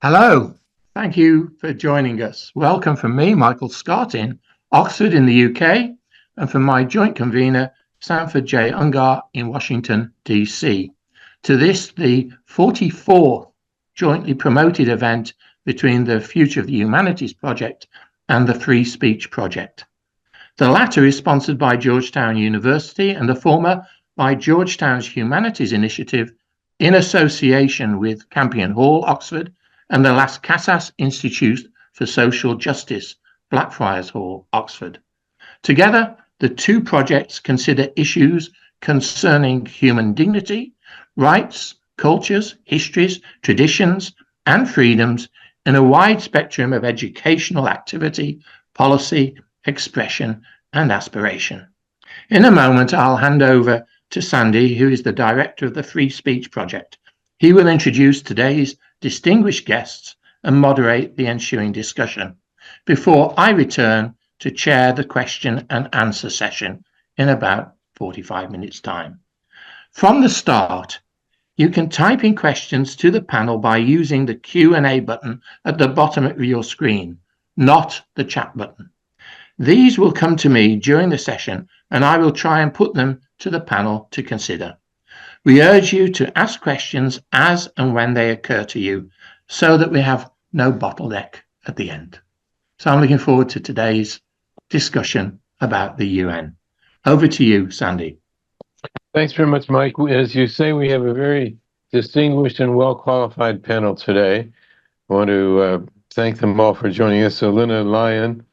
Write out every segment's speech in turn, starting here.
Hello, thank you for joining us. Welcome from me, Michael Scott in Oxford in the UK, and from my joint convener, Sanford J. Ungar in Washington, DC, to this, the 44th jointly promoted event between the Future of the Humanities Project and the Free Speech Project. The latter is sponsored by Georgetown University and the former by Georgetown's Humanities Initiative in association with Campion Hall, Oxford, and the Las Casas Institute for Social Justice, Blackfriars Hall, Oxford. Together, the two projects consider issues concerning human dignity, rights, cultures, histories, traditions, and freedoms in a wide spectrum of educational activity, policy, expression, and aspiration. In a moment, I'll hand over to Sandy, who is the director of the Free Speech Project. He will introduce today's distinguished guests and moderate the ensuing discussion before I return to chair the question and answer session in about 45 minutes' time. From the start, you can type in questions to the panel by using the Q&A button at the bottom of your screen, not the chat button. These will come to me during the session and I will try and put them to the panel to consider. We urge you to ask questions as and when they occur to you so that we have no bottleneck at the end. So I'm looking forward to today's discussion about the UN. Over to you, Sandy. Thanks very much, Mike. As you say, we have a very distinguished and well-qualified panel today. I want to thank them all for joining us. So Lina Lyon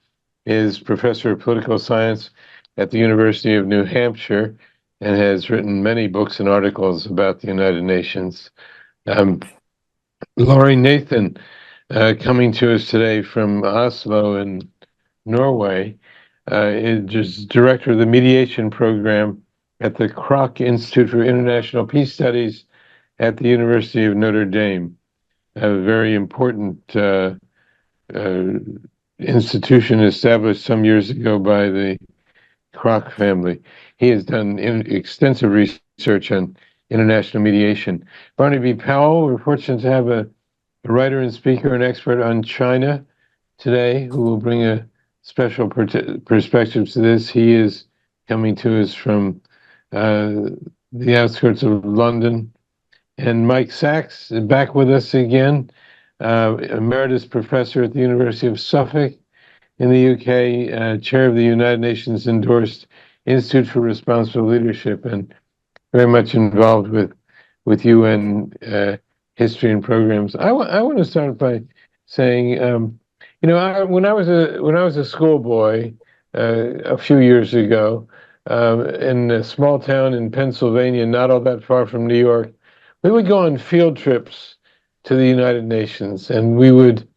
is professor of political science at the University of New Hampshire and has written many books and articles about the United Nations. Laurie Nathan, coming to us today from Oslo in Norway, is director of the mediation program at the Kroc Institute for International Peace Studies at the University of Notre Dame, a very important institution established some years ago by the Kroc family. He has done extensive research on international mediation. Barnaby Powell, we're fortunate to have a writer and speaker and expert on China today who will bring a special perspective to this. He is coming to us from the outskirts of London. And Mike Sachs is back with us again, emeritus professor at the University of Suffolk in the UK, chair of the United Nations endorsed Institute for Responsible Leadership, and very much involved with UN history and programs. I want to start by saying, when I was a schoolboy a few years ago in a small town in Pennsylvania, not all that far from New York, we would go on field trips to the United Nations, and we would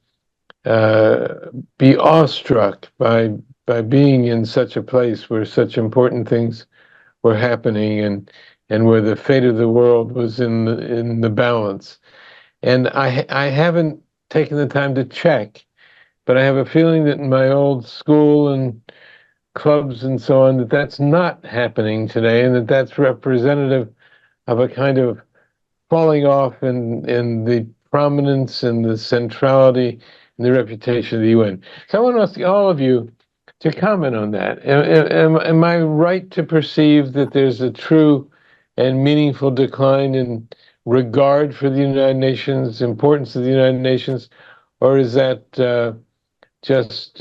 be awestruck by being in such a place where such important things were happening and where the fate of the world was in the balance. And I haven't taken the time to check, but I have a feeling that in my old school and clubs and so on, that's not happening today, and that's representative of a kind of falling off in the prominence and the centrality and the reputation of the UN. So I want to ask all of you to comment on that. Am I right to perceive that there's a true and meaningful decline in regard for the United Nations, importance of the United Nations, or is that just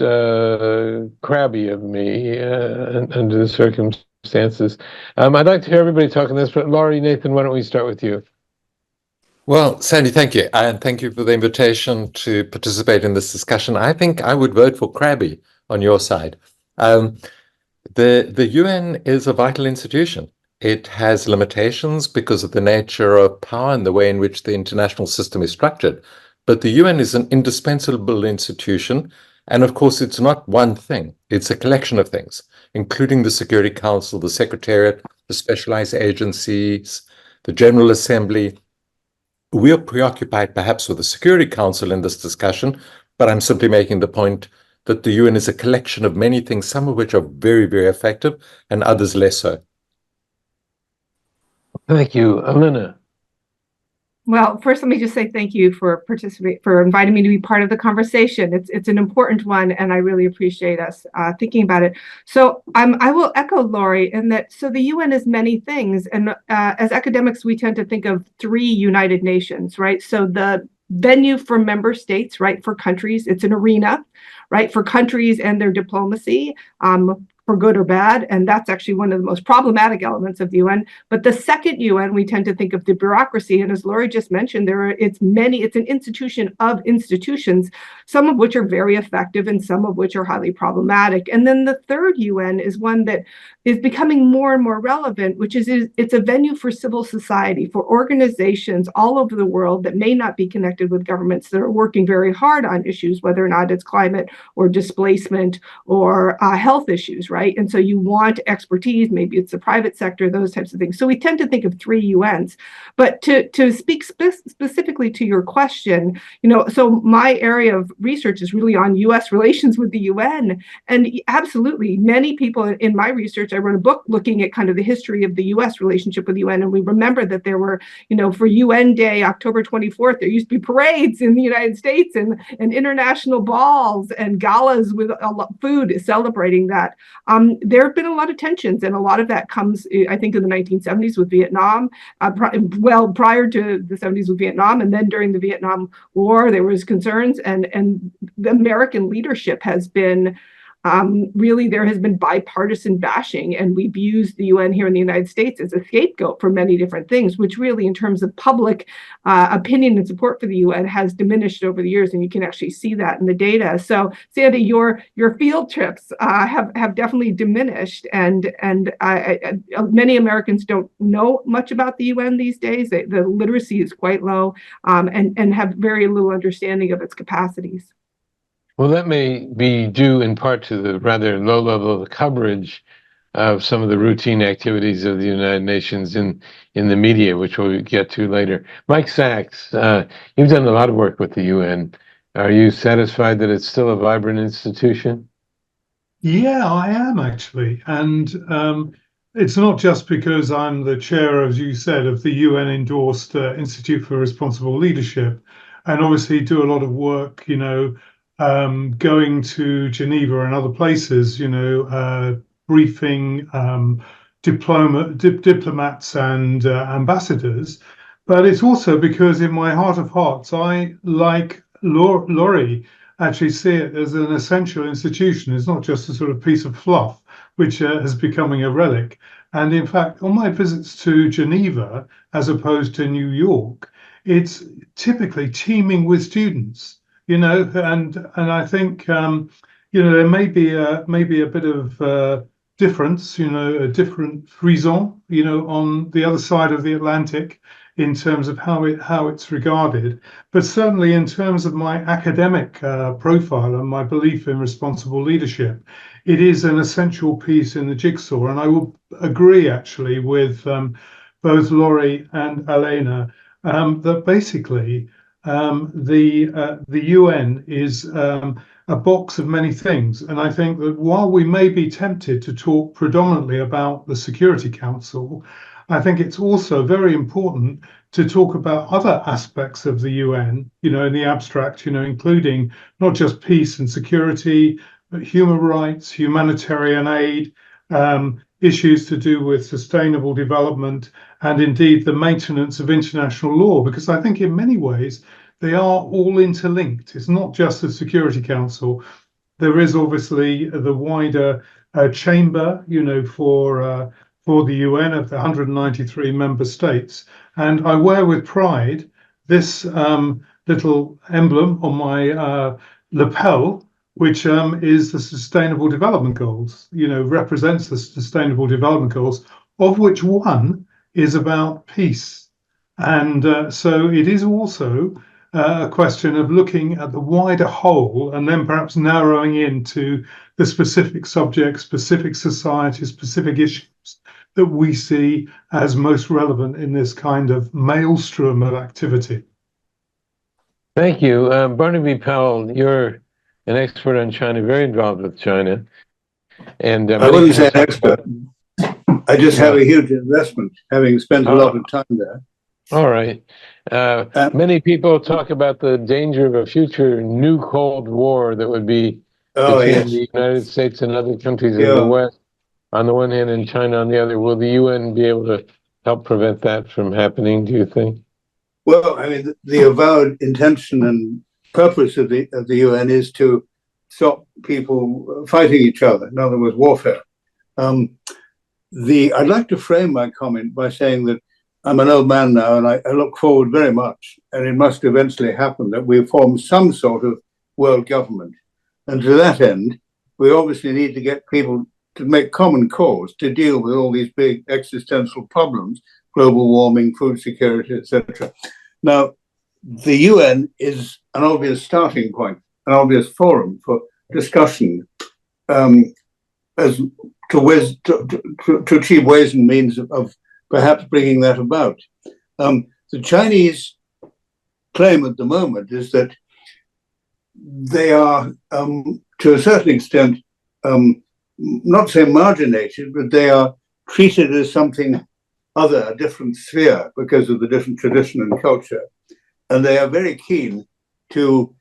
crabby of me under the circumstances? I'd like to hear everybody talk on this, but Laurie Nathan, why don't we start with you? Well, Sandy, thank you. And thank you for the invitation to participate in this discussion. I think I would vote for crabby on your side. The UN is a vital institution. It has limitations because of the nature of power and the way in which the international system is structured. But the UN is an indispensable institution. And of course, it's not one thing. It's a collection of things, including the Security Council, the Secretariat, the specialized agencies, the General Assembly. We are preoccupied perhaps with the Security Council in this discussion, but I'm simply making the point that the UN is a collection of many things, some of which are very, very effective and others less so. Thank you. Alina. Well, first, let me just say thank you for inviting me to be part of the conversation. It's an important one, and I really appreciate us thinking about it. So I will echo Laurie in that. So the UN is many things, and as academics, we tend to think of three United Nations, right? So the venue for member states, right? For countries, it's an arena, right? For countries and their diplomacy. For good or bad, and that's actually one of the most problematic elements of the UN. But the second UN, we tend to think of the bureaucracy, and as Laurie just mentioned, it's an institution of institutions, some of which are very effective and some of which are highly problematic. And then the third UN is one that is becoming more and more relevant, which is it's a venue for civil society, for organizations all over the world that may not be connected with governments that are working very hard on issues, whether or not it's climate or displacement or health issues, right? And so you want expertise, maybe it's the private sector, those types of things. So we tend to think of three UNs. But to speak specifically to your question, so my area of research is really on US relations with the UN. And absolutely, many people in my research, I wrote a book looking at kind of the history of the US relationship with the UN. And we remember that there were, for UN Day, October 24th, there used to be parades in the United States and international balls and galas with a lot food celebrating that. There have been a lot of tensions, and a lot of that comes, I think, in the 1970s with Vietnam, prior to the 70s with Vietnam, and then during the Vietnam War, there was concerns, and the American leadership has been really, there has been bipartisan bashing, and we've used the UN here in the United States as a scapegoat for many different things, which really, in terms of public opinion and support for the UN, has diminished over the years, and you can actually see that in the data. So, Sandy, your field trips have definitely diminished, and many Americans don't know much about the UN these days. The literacy is quite low, and have very little understanding of its capacities. Well, that may be due in part to the rather low level of coverage of some of the routine activities of the United Nations in the media, which we'll get to later. Mike Sachs, you've done a lot of work with the UN. Are you satisfied that it's still a vibrant institution? Yeah, I am actually. And it's not just because I'm the chair, as you said, of the UN-endorsed Institute for Responsible Leadership, and obviously do a lot of work, going to Geneva and other places, briefing diplomats and ambassadors. But it's also because in my heart of hearts, I, like Laurie, actually see it as an essential institution. It's not just a sort of piece of fluff, which is becoming a relic. And in fact, on my visits to Geneva, as opposed to New York, it's typically teeming with students. And I think there may be a bit of difference, a different frisson, on the other side of the Atlantic in terms of how it's regarded. But certainly in terms of my academic profile and my belief in responsible leadership, it is an essential piece in the jigsaw. And I will agree actually with both Laurie and Elena that basically the UN is a box of many things. And I think that while we may be tempted to talk predominantly about the Security Council, I think it's also very important to talk about other aspects of the UN, in the abstract, including not just peace and security, but human rights, humanitarian aid, issues to do with sustainable development, and indeed the maintenance of international law, because I think in many ways they are all interlinked. It's not just the Security Council. There is obviously the wider chamber, for the UN of the 193 member states. And I wear with pride this little emblem on my lapel, which is the Sustainable Development Goals, represents the Sustainable Development Goals, of which one is about peace. And so it is also a question of looking at the wider whole and then perhaps narrowing into the specific subjects, specific societies, specific issues that we see as most relevant in this kind of maelstrom of activity. Thank you. Barnaby Powell, you're an expert on China, very involved with China. And I wouldn't say an expert. I just have a huge investment, having spent a lot of time there. All right. Many people talk about the danger of a future new Cold War that would be between the United States and other countries in the West on the one hand and China on the other. Will the UN be able to help prevent that from happening, do you think? Well, I mean, the avowed intention and purpose of the UN is to stop people fighting each other. In other words, warfare. I'd like to frame my comment by saying that I'm an old man now, and I look forward very much, and it must eventually happen that we form some sort of world government. And to that end, we obviously need to get people to make common cause to deal with all these big existential problems, global warming, food security, etc. Now, the UN is an obvious starting point, an obvious forum for discussion as to achieve ways and means of perhaps bringing that about. The Chinese claim at the moment is that they are, to a certain extent, not say marginated, but they are treated as something other, a different sphere, because of the different tradition and culture. And they are very keen to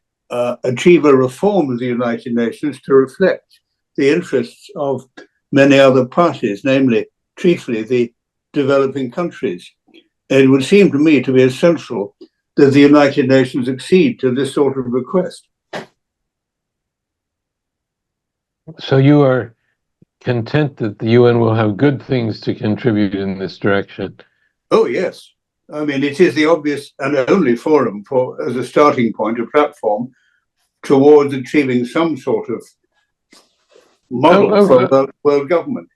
achieve a reform of the United Nations to reflect the interests of many other parties, namely, chiefly the developing countries. It would seem to me to be essential that the United Nations accede to this sort of request. So you are content that the UN will have good things to contribute in this direction? Oh, yes. I mean, it is the obvious and only forum for, as a starting point, a platform towards achieving some sort of model for world government.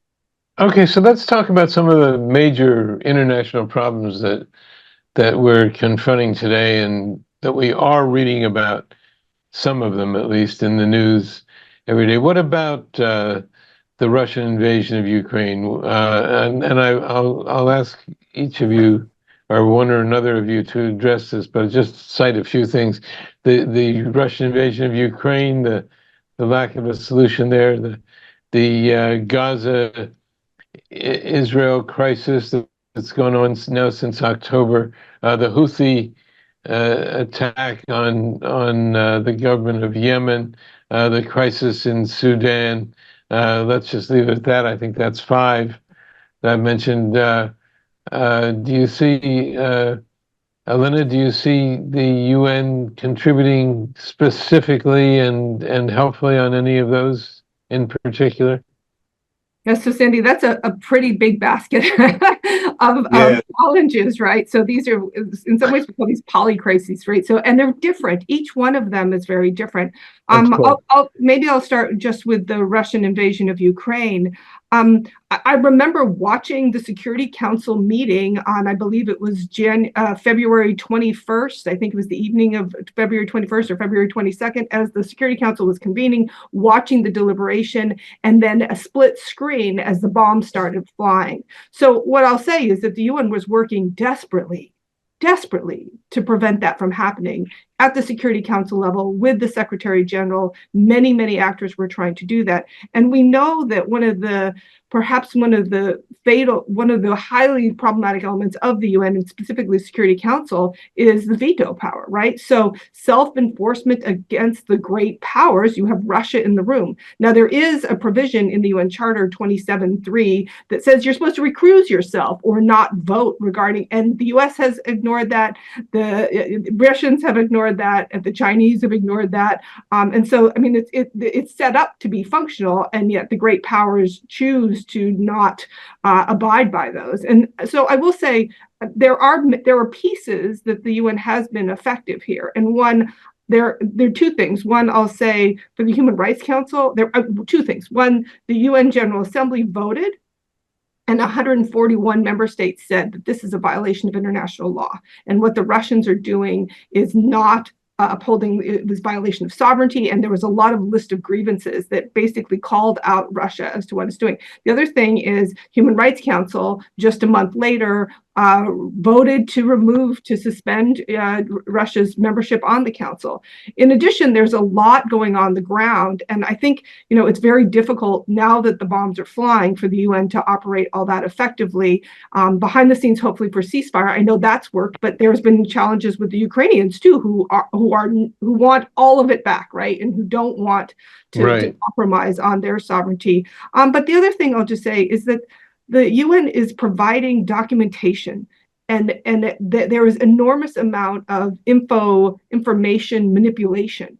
Okay, so let's talk about some of the major international problems that we're confronting today, and that we are reading about, some of them at least, in the news every day. What about the Russian invasion of Ukraine? And I'll ask each of you, or one or another of you, to address this, but just cite a few things. The Russian invasion of Ukraine, the lack of a solution there, the Gaza Israel crisis that's gone on now since October, the Houthi attack on the government of Yemen, the crisis in Sudan. Let's just leave it at that. I think that's 5 that I mentioned. Do you see, Elena, do you see the UN contributing specifically and helpfully on any of those in particular? Yes, so Sandy, that's a pretty big basket of challenges, right? So these are, in some ways, we call these polycrises, right? So, and they're different. Each one of them is very different. Maybe I'll start just with the Russian invasion of Ukraine. I remember watching the Security Council meeting on, I believe it was February 21st. I think it was the evening of February 21st or February 22nd, as the Security Council was convening, watching the deliberation, and then a split screen as the bombs started flying. So what I'll say is that the UN was working desperately to prevent that from happening at the Security Council level with the Secretary General. Many actors were trying to do that. And we know that one of the highly problematic elements of the UN, and specifically Security Council, is the veto power, right? So self-enforcement against the great powers, you have Russia in the room. Now, there is a provision in the UN Charter 27.3 that says you're supposed to recuse yourself or not vote regarding, and the US has ignored that, the Russians have ignored that, and the Chinese have ignored that. And so, I mean, it's set up to be functional, and yet the great powers choose to not abide by those. And so I will say there are pieces that the UN has been effective here. And one, there are 2 things. One, I'll say for the Human Rights Council, there are 2 things. One, the UN General Assembly voted, and 141 member states said that this is a violation of international law. And what the Russians are doing is not upholding this violation of sovereignty. And there was a lot of list of grievances that basically called out Russia as to what it's doing. The other thing is Human Rights Council, just a month later, voted to suspend Russia's membership on the council. In addition, there's a lot going on the ground, and I think it's very difficult now that the bombs are flying for the UN to operate all that effectively behind the scenes. Hopefully for ceasefire, I know that's worked, but there's been challenges with the Ukrainians too, who want all of it back, right, and who don't want to compromise on their sovereignty. But the other thing I'll just say is that the UN is providing documentation, and there is enormous amount of information manipulation,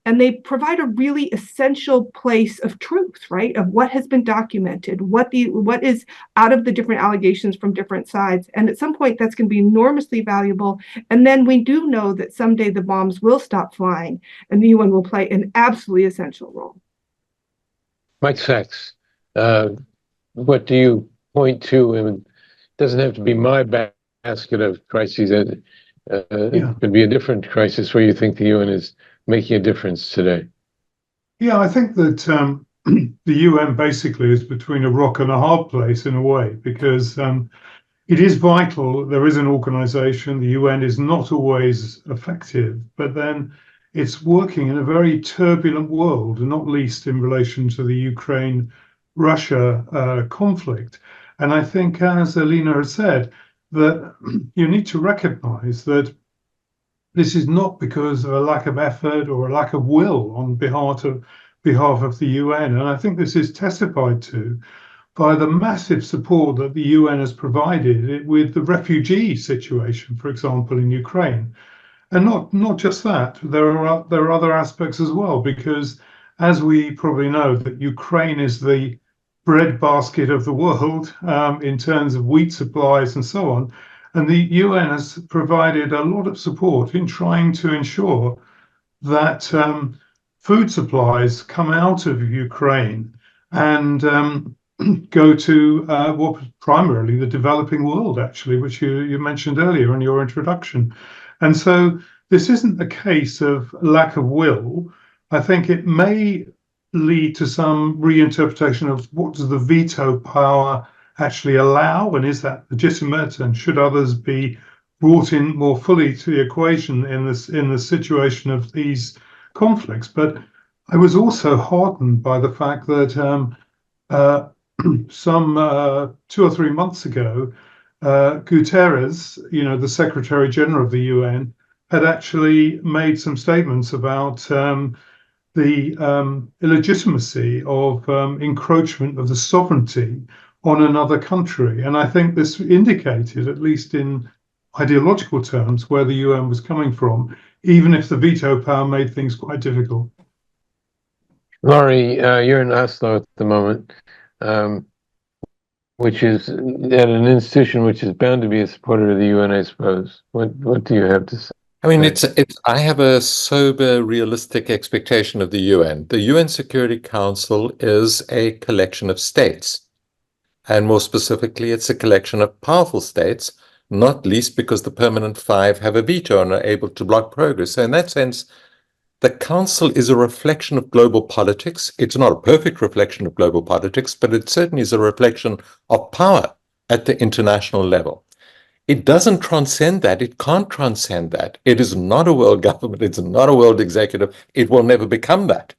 and they provide a really essential place of truth, right, of what has been documented, what is out of the different allegations from different sides, and at some point that's going to be enormously valuable. And then we do know that someday the bombs will stop flying, and the UN will play an absolutely essential role. Mike Sachs, what do you point to? And it doesn't have to be my basket of crises. It could be a different crisis where you think the UN is making a difference today. Yeah, I think that the UN basically is between a rock and a hard place in a way, because it is vital. There is an organization. The UN is not always effective, but then it's working in a very turbulent world, not least in relation to the Ukraine-Russia conflict. And I think, as Alina has said, that you need to recognize that this is not because of a lack of effort or a lack of will on behalf of the UN. And I think this is testified to by the massive support that the UN has provided with the refugee situation, for example, in Ukraine. And not just that, there are other aspects as well, because as we probably know, that Ukraine is the breadbasket of the world in terms of wheat supplies and so on. And the UN has provided a lot of support in trying to ensure that food supplies come out of Ukraine and go to what primarily the developing world, actually, which you mentioned earlier in your introduction. And so this isn't a case of lack of will. I think it may lead to some reinterpretation of what does the veto power actually allow, and is that legitimate, and should others be brought in more fully to the equation in the situation of these conflicts. But I was also heartened by the fact that some 2 or 3 months ago, Guterres, the Secretary General of the UN, had actually made some statements about the illegitimacy of encroachment of the sovereignty on another country. And I think this indicated, at least in ideological terms, where the UN was coming from, even if the veto power made things quite difficult. Laurie, you're in Oslo at the moment, which is at an institution which is bound to be a supporter of the UN, I suppose. What do you have to say? I mean, I have a sober, realistic expectation of the UN. The UN Security Council is a collection of states. And more specifically, it's a collection of powerful states, not least because the permanent five have a veto and are able to block progress. So in that sense, the Council is a reflection of global politics. It's not a perfect reflection of global politics, but it certainly is a reflection of power at the international level. It doesn't transcend that. It can't transcend that. It is not a world government. It's not a world executive. It will never become that.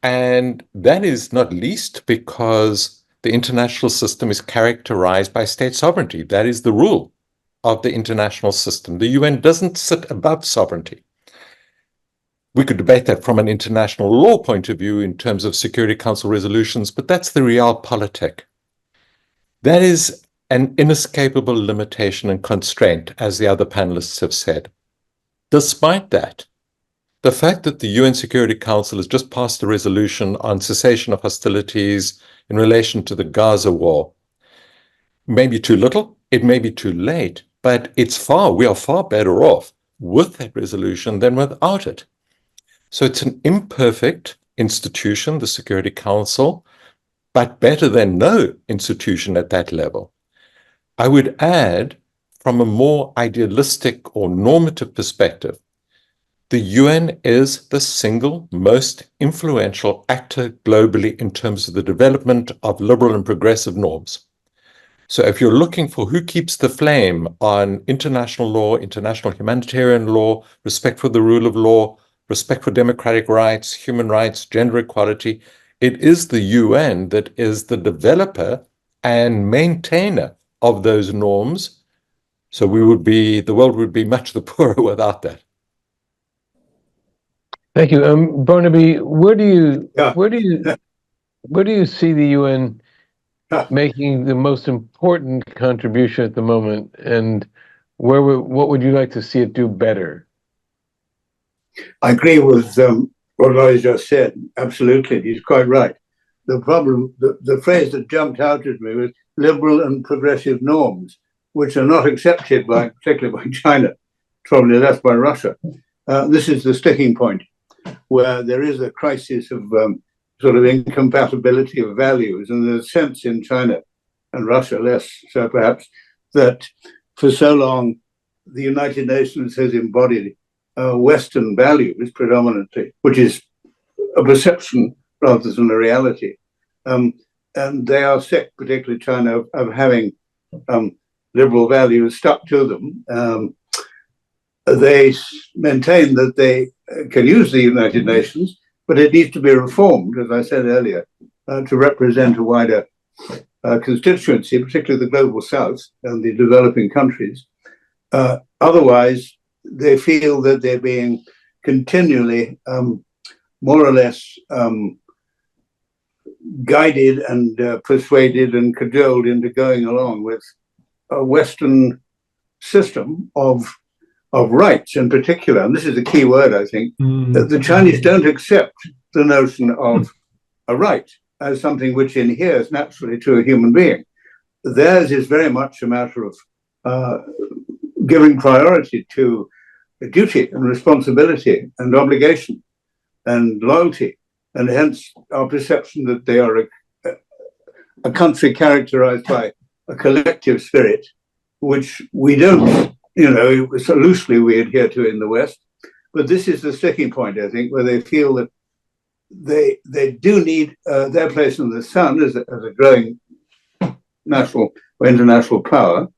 And that is not least because the international system is characterized by state sovereignty. That is the rule of the international system. The UN doesn't sit above sovereignty. We could debate that from an international law point of view in terms of Security Council resolutions, but that's the realpolitik. That is an inescapable limitation and constraint, as the other panelists have said. Despite that, the fact that the UN Security Council has just passed a resolution on cessation of hostilities in relation to the Gaza war may be too little, it may be too late, but we are far better off with that resolution than without it. So it's an imperfect institution, the Security Council, but better than no institution at that level. I would add, from a more idealistic or normative perspective, the UN is the single most influential actor globally in terms of the development of liberal and progressive norms. So if you're looking for who keeps the flame on international law, international humanitarian law, respect for the rule of law, respect for democratic rights, human rights, gender equality, it is the UN that is the developer and maintainer of those norms. So the world would be much the poorer without that. Thank you. Barnaby, where do you Yeah. where do you see the UN making the most important contribution at the moment, and what would you like to see it do better? I agree with what Laurie just said. Absolutely, he's quite right. The problem, the phrase that jumped out at me was liberal and progressive norms, which are not accepted by, particularly by China, probably less by Russia. This is the sticking point, where there is a crisis of sort of incompatibility of values, and there's a sense in China and Russia, less so perhaps, that for so long the United Nations has embodied Western values predominantly, which is a perception rather than a reality. And they are sick, particularly China, of having liberal values stuck to them. They maintain that they can use the United Nations, but it needs to be reformed, as I said earlier, to represent a wider constituency, particularly the global south and the developing countries. Otherwise, they feel that they're being continually more or less guided and persuaded and cajoled into going along with a Western system of rights in particular. And this is the key word, I think. The Chinese don't accept the notion of a right as something which inheres naturally to a human being. Theirs is very much a matter of giving priority to duty and responsibility and obligation and loyalty, and hence our perception that they are a country characterized by a collective spirit, which we don't, so loosely we adhere to in the West. But this is the sticking point, I think, where they feel that they do need their place in the sun as a growing national or international power,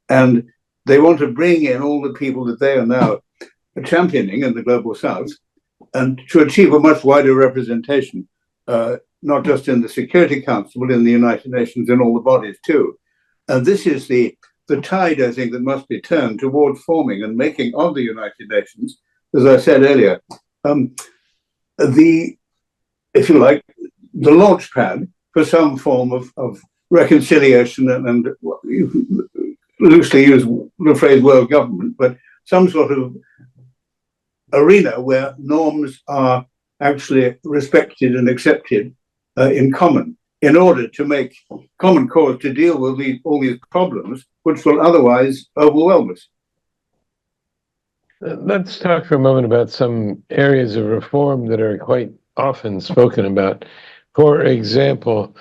and they want to bring in all the people that they are now championing in the global south, and to achieve a much wider representation, not just in the Security Council, but in the United Nations and all the bodies too. And this is the tide, I think, that must be turned toward forming and making of the United Nations, as I said earlier, if you like, the launch pad for some form of reconciliation and you loosely use the phrase world government, but some sort of arena where norms are actually respected and accepted in common, in order to make common cause to deal with all these problems, which will otherwise overwhelm us. Let's talk for a moment about some areas of reform that are quite often spoken about. For example,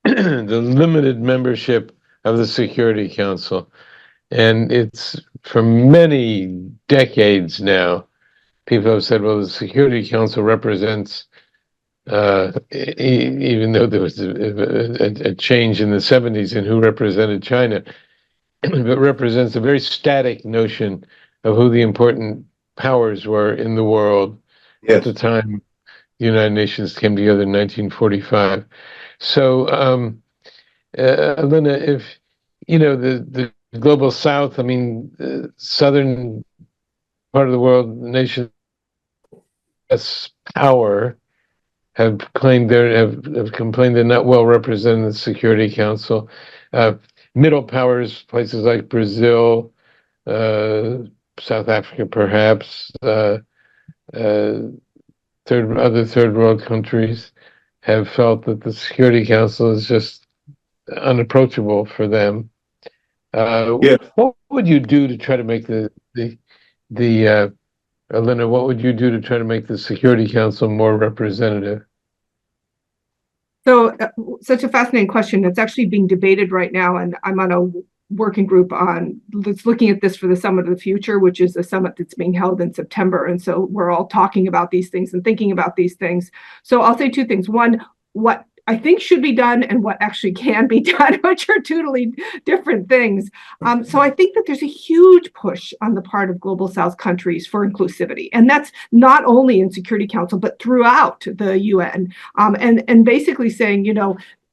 the limited membership of the Security Council. And it's for many decades now, people have said, well, the Security Council represents, even though there was a change in the 70s in who represented China, but represents a very static notion of who the important powers were in the world at the time the United Nations came together in 1945. So, Elena, if, the global south, I mean, the southern part of the world, the nations power have complained they're not well represented in the Security Council. Middle powers, places like Brazil, South Africa, perhaps, other third world countries have felt that the Security Council is just unapproachable for them. What would you do to try to make Elena, what would you do to try to make the Security Council more representative? So, such a fascinating question. It's actually being debated right now, and I'm on a working group that's looking at this for the Summit of the Future, which is a summit that's being held in September. And so we're all talking about these things and thinking about these things. So I'll say two things. One, what I think should be done and what actually can be done, which are totally different things. So I think that there's a huge push on the part of Global South countries for inclusivity. And that's not only in Security Council, but throughout the UN. And basically saying,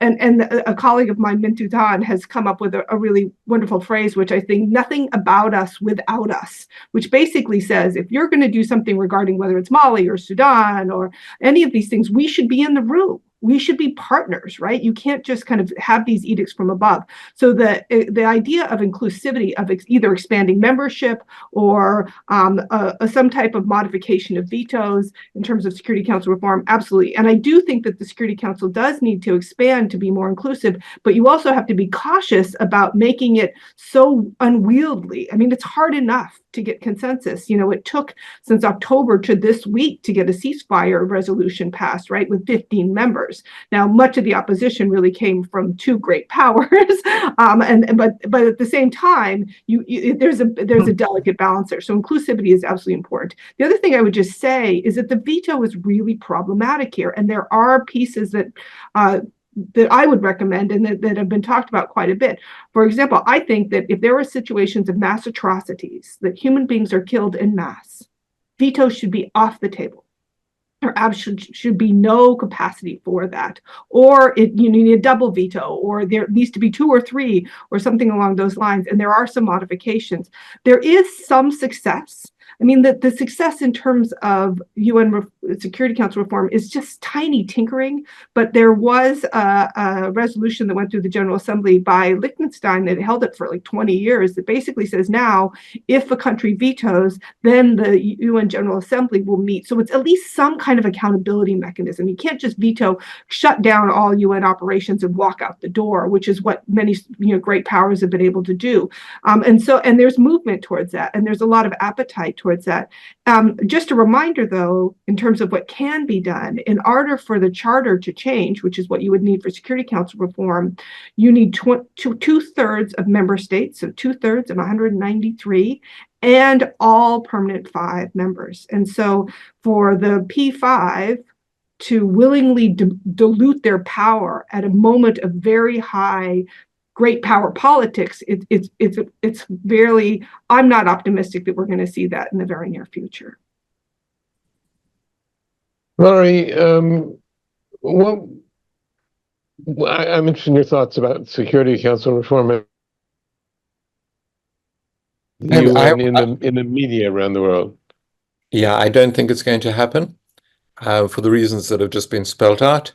and a colleague of mine, Mintu Tan, has come up with a really wonderful phrase, which I think nothing about us without us, which basically says if you're going to do something regarding whether it's Mali or Sudan or any of these things, we should be in the room. We should be partners, right? You can't just kind of have these edicts from above. So the idea of inclusivity, of either expanding membership or some type of modification of vetoes in terms of Security Council reform, absolutely. And I do think that the Security Council does need to expand to be more inclusive, but you also have to be cautious about making it so unwieldy. I mean, it's hard enough to get consensus. It took since October to this week to get a ceasefire resolution passed, right, with 15 members. Now, much of the opposition really came from two great powers, but at the same time, there's a delicate balance there. So inclusivity is absolutely important. The other thing I would just say is that the veto is really problematic here, and there are pieces that I would recommend and that have been talked about quite a bit. For example, I think that if there are situations of mass atrocities, that human beings are killed in mass, veto should be off the table. There should be no capacity for that. Or you need a double veto, or there needs to be 2 or 3 or something along those lines. And there are some modifications. There is some success. I mean, the success in terms of UN Security Council reform is just tiny tinkering, but there was a resolution that went through the General Assembly by Liechtenstein that held it for like 20 years that basically says now, if a country vetoes, then the UN General Assembly will meet. So it's at least some kind of accountability mechanism. You can't just veto, shut down all UN operations and walk out the door, which is what many great powers have been able to do. And there's movement towards that, and there's a lot of appetite towards that. Just a reminder, though, in terms of what can be done, in order for the charter to change, which is what you would need for Security Council reform, you need 2/3 of member states, so 2/3 of 193, and all permanent 5 members. And so for the P5 to willingly dilute their power at a moment of very high great power politics, it's barely, I'm not optimistic that we're going to see that in the very near future. Laurie, I'm interested in your thoughts about Security Council reform in the media around the world. Yeah, I don't think it's going to happen for the reasons that have just been spelled out.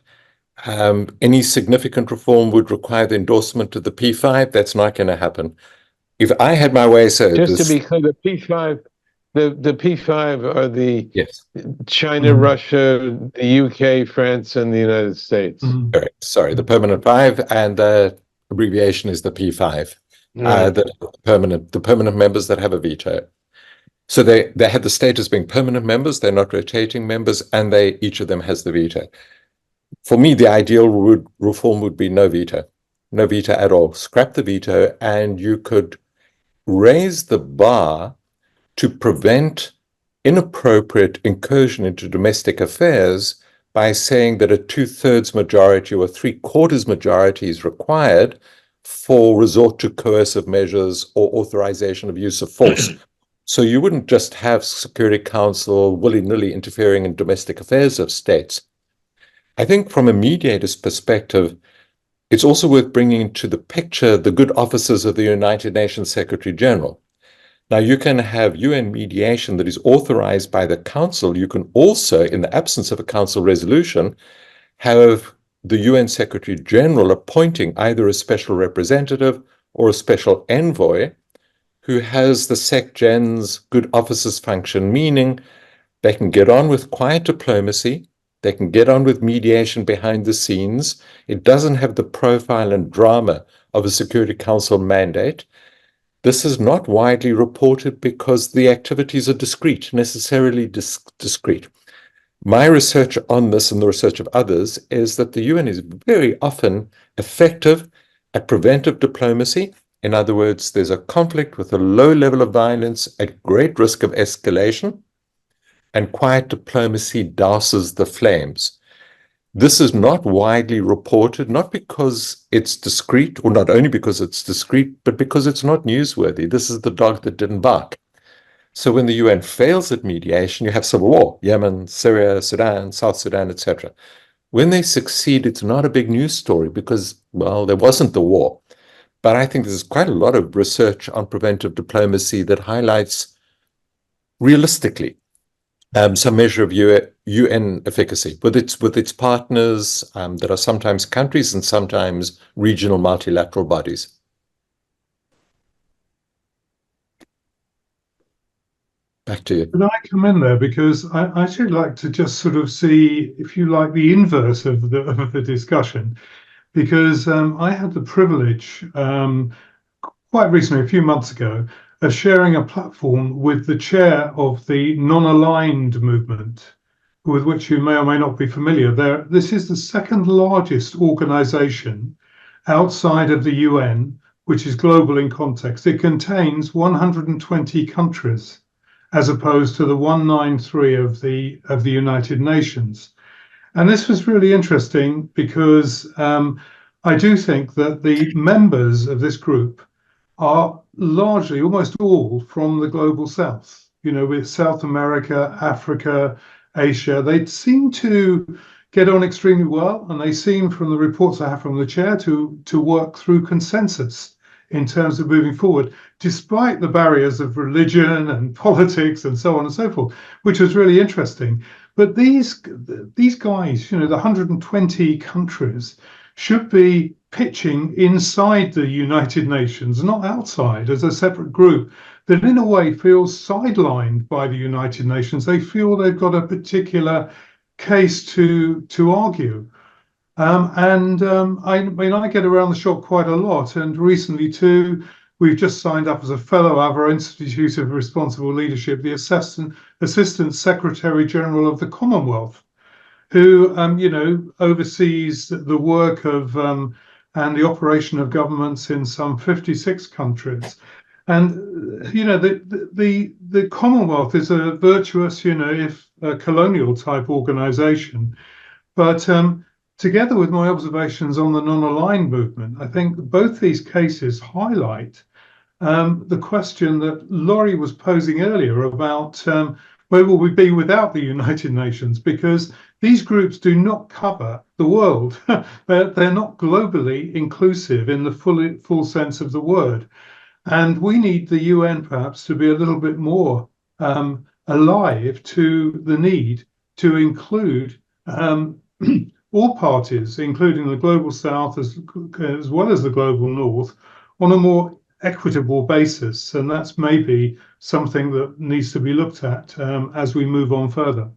Any significant reform would require the endorsement of the P5. That's not going to happen. If I had my way, so just to be clear, the P5, the P5 are the China, Russia, the UK, France, and the United States. Correct. Sorry, the permanent 5, and the abbreviation is the P5. The permanent members that have a veto. So they have the status being permanent members. They're not rotating members, and each of them has the veto. For me, the ideal reform would be no veto at all. Scrap the veto, and you could raise the bar to prevent inappropriate incursion into domestic affairs by saying that a 2/3 majority or 3/4 majority is required for resort to coercive measures or authorization of use of force. So you wouldn't just have Security Council willy-nilly interfering in domestic affairs of states. I think from a mediator's perspective, it's also worth bringing into the picture the good offices of the United Nations Secretary General. Now, you can have UN mediation that is authorized by the Council. You can also, in the absence of a Council resolution, have the UN Secretary General appointing either a special representative or a special envoy who has the SecGen's good offices function, meaning they can get on with quiet diplomacy. They can get on with mediation behind the scenes. It doesn't have the profile and drama of a Security Council mandate. This is not widely reported because the activities are discrete, necessarily discrete. My research on this and the research of others is that the UN is very often effective at preventive diplomacy. In other words, there's a conflict with a low level of violence at great risk of escalation, and quiet diplomacy douses the flames. This is not widely reported, not because it's discreet, or not only because it's discreet, but because it's not newsworthy. This is the dog that didn't bark. So when the UN fails at mediation, you have civil war, Yemen, Syria, Sudan, South Sudan, etc. When they succeed, it's not a big news story because, well, there wasn't the war. But I think there's quite a lot of research on preventive diplomacy that highlights realistically some measure of UN efficacy with its partners that are sometimes countries and sometimes regional multilateral bodies. Back to you. Could I come in there, because I actually like to just sort of see, if you like, the inverse of the discussion, because I had the privilege quite recently, a few months ago, of sharing a platform with the chair of the non-aligned movement, with which you may or may not be familiar. This is the second largest organization outside of the UN, which is global in context. It contains 120 countries, as opposed to the 193 of the United Nations. And this was really interesting because I do think that the members of this group are largely, almost all, from the global south, with South America, Africa, Asia. They seem to get on extremely well, and they seem, from the reports I have from the chair, to work through consensus in terms of moving forward, despite the barriers of religion and politics and so on and so forth, which was really interesting. But these guys, the 120 countries, should be pitching inside the United Nations, not outside as a separate group that in a way feels sidelined by the United Nations. They feel they've got a particular case to argue. I mean, I get around the shop quite a lot, and recently too, we've just signed up as a fellow of our Institute of Responsible Leadership, the Assistant Secretary General of the Commonwealth, who, oversees the work of and the operation of governments in some 56 countries. And, the Commonwealth is a virtuous, if a colonial type organization. But together with my observations on the non-aligned movement, I think both these cases highlight the question that Laurie was posing earlier about where will we be without the United Nations? Because these groups do not cover the world. They're not globally inclusive in the full sense of the word. And we need the UN perhaps to be a little bit more alive to the need to include all parties, including the global south as well as the global north, on a more equitable basis. And that's maybe something that needs to be looked at as we move on further.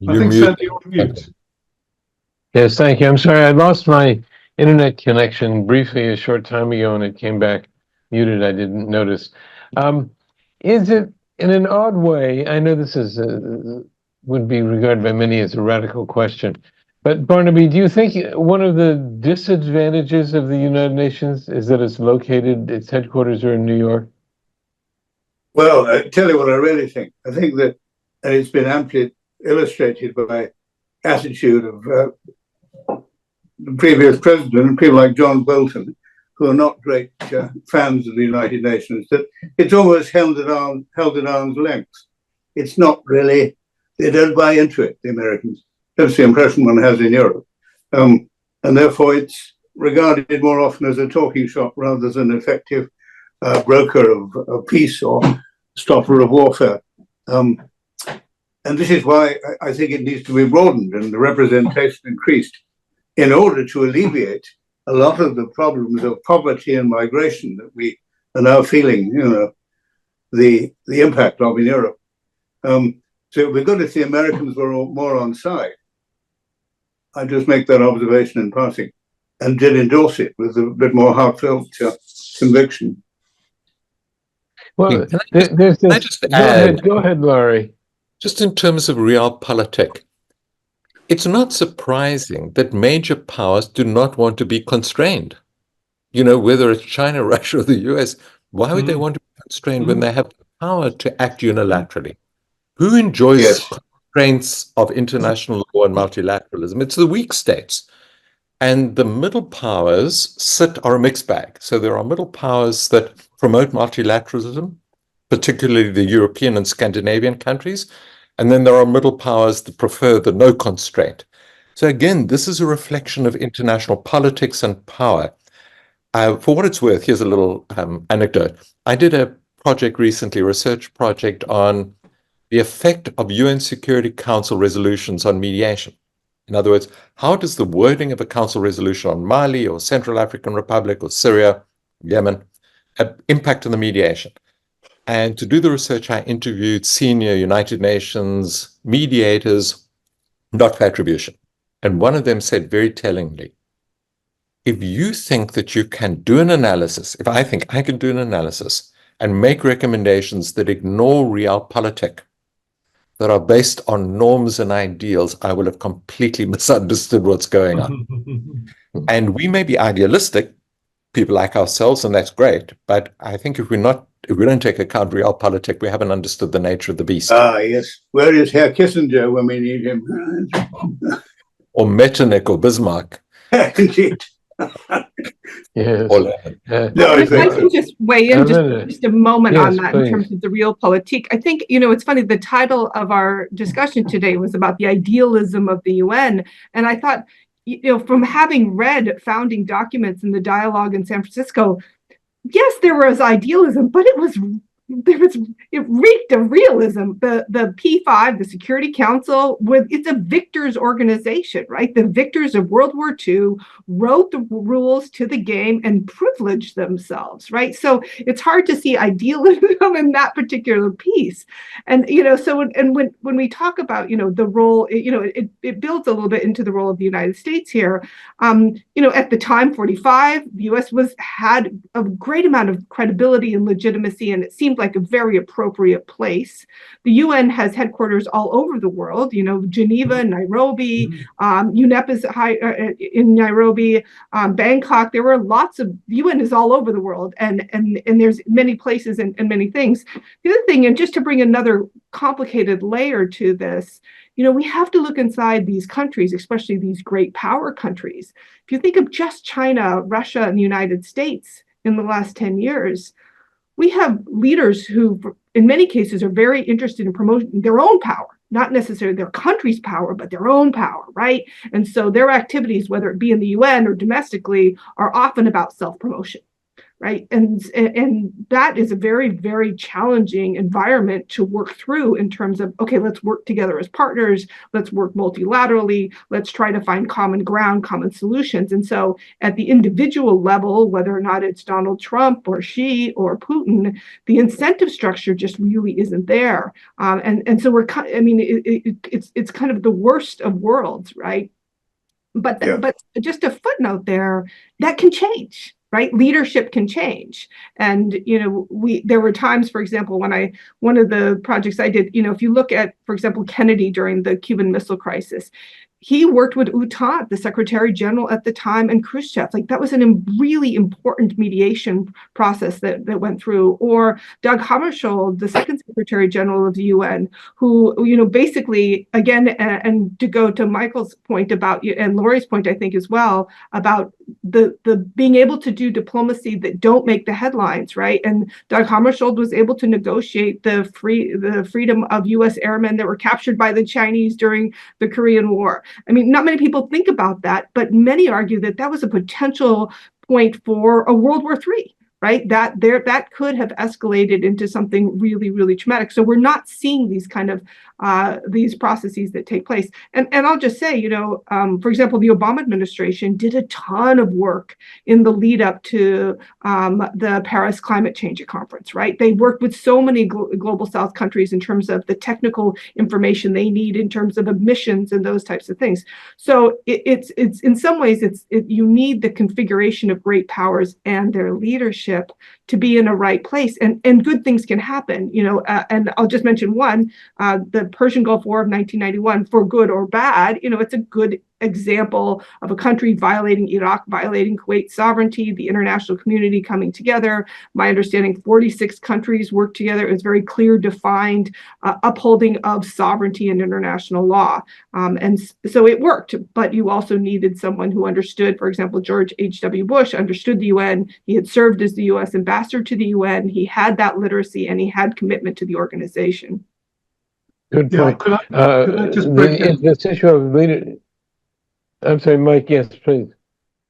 I think, Sandy, you're on mute. Yes, thank you. I'm sorry, I lost my internet connection briefly a short time ago, and it came back muted. I didn't notice. Is it, in an odd way, I know this is would be regarded by many as a radical question, but Barnaby, do you think one of the disadvantages of the United Nations is that its headquarters are in New York? Well, I tell you what I really think. I think that, and it's been amply illustrated by attitude of the previous president and people like John Bolton, who are not great fans of the United Nations, that it's almost held at arm's length. It's not really, they don't buy into it, the Americans. That's the impression one has in Europe. And therefore it's regarded more often as a talking shop rather than an effective broker of peace or stopper of warfare. And this is why I think it needs to be broadened and the representation increased in order to alleviate a lot of the problems of poverty and migration that we are now feeling, the impact of in Europe. So it would be good if the Americans were more on side. I just make that observation in passing and did endorse it with a bit more heartfelt conviction. Well, go ahead, Laurie. Just in terms of realpolitik, it's not surprising that major powers do not want to be constrained. Whether it's China, Russia, or the US, Why would they want to be constrained when Mm. they have the power to act unilaterally? Who enjoys Yes. constraints of international law and multilateralism? It's the weak states. And the middle powers are a mixed bag. So there are middle powers that promote multilateralism, particularly the European and Scandinavian countries. And then there are middle powers that prefer the no constraint. So again, this is a reflection of international politics and power. For what it's worth, here's a little anecdote. I did a project recently, a research project on the effect of UN Security Council resolutions on mediation. In other words, how does the wording of a council resolution on Mali or Central African Republic or Syria, Yemen, impact on the mediation? And to do the research, I interviewed senior United Nations mediators, not for attribution. And one of them said very tellingly, if you think that you can do an analysis, if I think I can do an analysis and make recommendations that ignore realpolitik, that are based on norms and ideals, I will have completely misunderstood what's going on. And we may be idealistic, people like ourselves, and that's great. But I think if we don't take account of realpolitik, we haven't understood the nature of the beast. Ah, yes. Where is Herr Kissinger when we need him? Or Metternich or Bismarck. Indeed. Yes. Or Lenin. No, If I can just weigh in just a moment on Yes, that please. in terms of the realpolitik. I think, it's funny, the title of our discussion today was about the idealism of the UN. And I thought, from having read founding documents in the dialogue in San Francisco, yes, there was idealism, but it reeked of realism. The P5, the Security Council, it's a victors organization, right? The victors of World War II wrote the rules to the game and privileged themselves, right? So it's hard to see idealism in that particular piece. And when we talk about the role, it builds a little bit into the role of the United States here. At the time, 45, the U.S. had a great amount of credibility and legitimacy, and it seemed like a very appropriate place. The UN has headquarters all over the world, Geneva, Nairobi, UNEP is in Nairobi, Bangkok. There were the UN is all over the world, and there's many places and many things. The other thing, and just to bring another complicated layer to this, we have to look inside these countries, especially these great power countries. If you think of just China, Russia, and the United States in the last 10 years, we have leaders who, in many cases, are very interested in promoting their own power, not necessarily their country's power, but their own power, right? And so their activities, whether it be in the UN or domestically, are often about self-promotion, right? And that is a very, very challenging environment to work through in terms of, okay, let's work together as partners, let's work multilaterally, let's try to find common ground, common solutions. And so at the individual level, whether or not it's Donald Trump or Xi or Putin, the incentive structure just really isn't there. And so it's kind of the worst of worlds, right? But just a footnote there, that can change. Right, leadership can change, and there were times, for example, one of the projects I did, if you look at, for example, Kennedy during the Cuban Missile Crisis, he worked with U Thant, the Secretary General at the time, and Khrushchev. Like, that was a really important mediation process that went through. Or Dag Hammarskjöld, the second Secretary General of the UN, who, basically, again, and to go to Michael's point about, and Lori's point, I think as well, about the being able to do diplomacy that don't make the headlines, right? And Dag Hammarskjöld was able to negotiate the freedom of U.S. airmen that were captured by the Chinese during the Korean War. I mean, not many people think about that, but many argue that that was a potential point for a World War III, right? That could have escalated into something really, really traumatic. So we're not seeing these kind of these processes that take place. And I'll just say, for example, the Obama administration did a ton of work in the lead up to the Paris Climate Change Conference, right? They worked with so many global South countries in terms of the technical information they need in terms of emissions and those types of things. So it's in some ways, you need the configuration of great powers and their leadership to be in a right place, and good things can happen, and I'll just mention one, the Persian Gulf War of 1991, for good or bad, it's a good example of a country violating Iraq, violating Kuwait's sovereignty, the international community coming together. My understanding, 46 countries worked together. It was very clear, defined upholding of sovereignty and international law. And so it worked, but you also needed someone who understood. For example, George H.W. Bush understood the UN. He had served as the U.S. ambassador to the UN. He had that literacy and he had commitment to the organization. Good Yeah, point. could I just break in? This issue of leader. I'm sorry, Mike. Yes, please.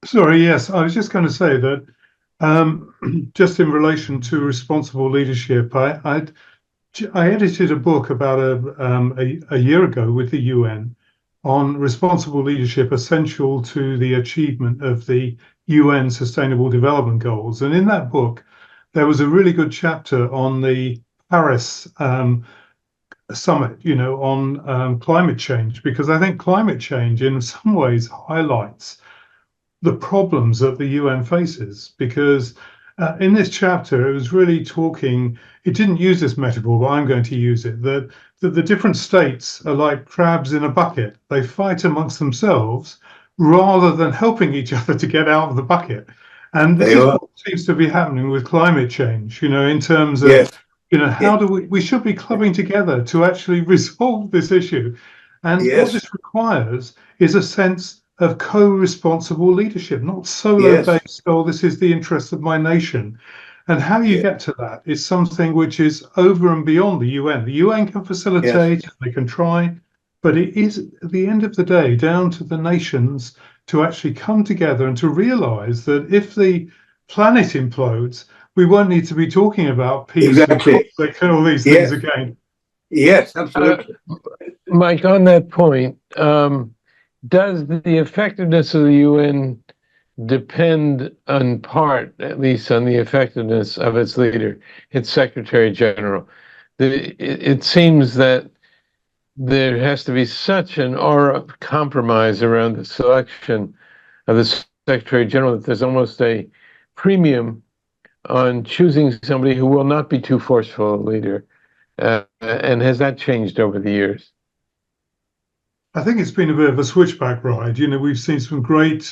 Sorry, yes, I was just going to say that just in relation to responsible leadership, I edited a book about a year ago with the UN on responsible leadership essential to the achievement of the UN Sustainable Development Goals. And in that book, there was a really good chapter on the Paris summit, on climate change, because I think climate change in some ways highlights the problems that the UN faces. Because in this chapter, it was really talking, it didn't use this metaphor, but I'm going to use it, that the different states are like crabs in a bucket. They fight amongst themselves rather than helping each other to get out of the bucket. And this is what seems to be happening with climate change, in terms of, how do we should be clubbing together to actually resolve this issue. And what this requires is a sense of co-responsible leadership, not solo-based, this is the interest of my nation. And how you get to that is something which is over and beyond the UN. The UN can facilitate, they can try, but it is, at the end of the day, down to the nations to actually come together and to realize that if the planet implodes, we won't need to be talking about peace and conflict and all these things again. Yes, absolutely. Mike, on that point, does the effectiveness of the UN depend in part, at least, on the effectiveness of its leader, its Secretary General? It seems that there has to be such an aura of compromise around the selection of the Secretary General that there's almost a premium on choosing somebody who will not be too forceful a leader. And has that changed over the years? I think it's been a bit of a switchback ride. We've seen some great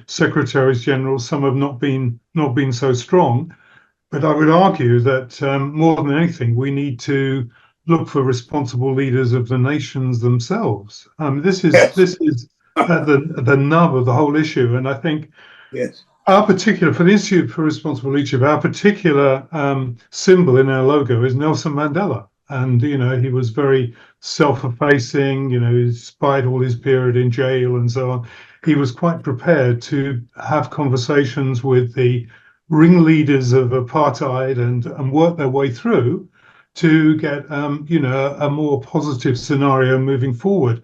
secretaries general. Some have not been so strong, but I would argue that more than anything, we need to look for responsible leaders of the nations themselves. This is at the nub of the whole issue, and I think our particular, for the Institute for Responsible Leadership, our particular symbol in our logo is Nelson Mandela. And, he was very self-effacing, despite all his period in jail and so on. He was quite prepared to have conversations with the ringleaders of apartheid and work their way through to get, a more positive scenario moving forward.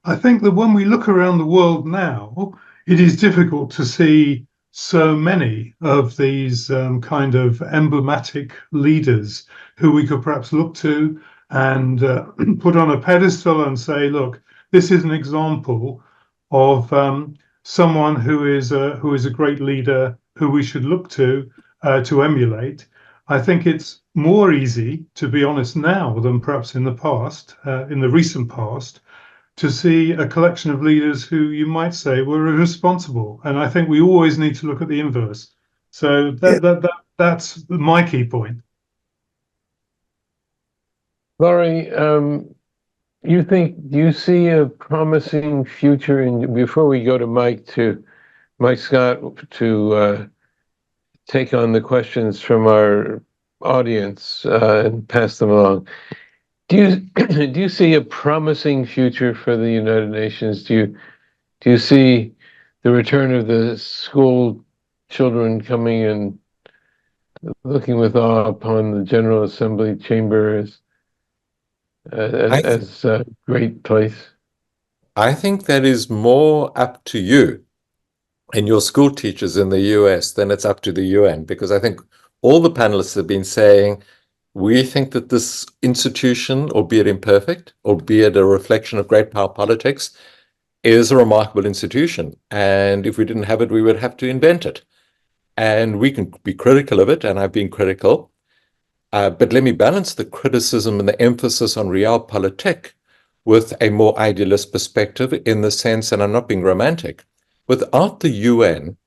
I think that when we look around the world now, it is difficult to see so many of these kind of emblematic leaders who we could perhaps look to and put on a pedestal and say, look, this is an example of someone who is a great leader who we should look to emulate. I think it's more easy, to be honest, now than perhaps in the past, in the recent past, to see a collection of leaders who you might say were irresponsible. And I think we always need to look at the inverse. So that's my key point. Laurie, do you see a promising future before we go to Mike Scott to take on the questions from our audience and pass them along? Do you see a promising future for the United Nations? Do you see the return of the school children coming and looking with awe upon the General Assembly chamber as a great place? I think that is more up to you and your school teachers in the US than it's up to the UN, because I think all the panelists have been saying, we think that this institution, albeit imperfect, albeit a reflection of great power politics, is a remarkable institution. And if we didn't have it, we would have to invent it. And we can be critical of it, and I've been critical. But let me balance the criticism and the emphasis on realpolitik with a more idealist perspective, in the sense, and I'm not being romantic, without the UN,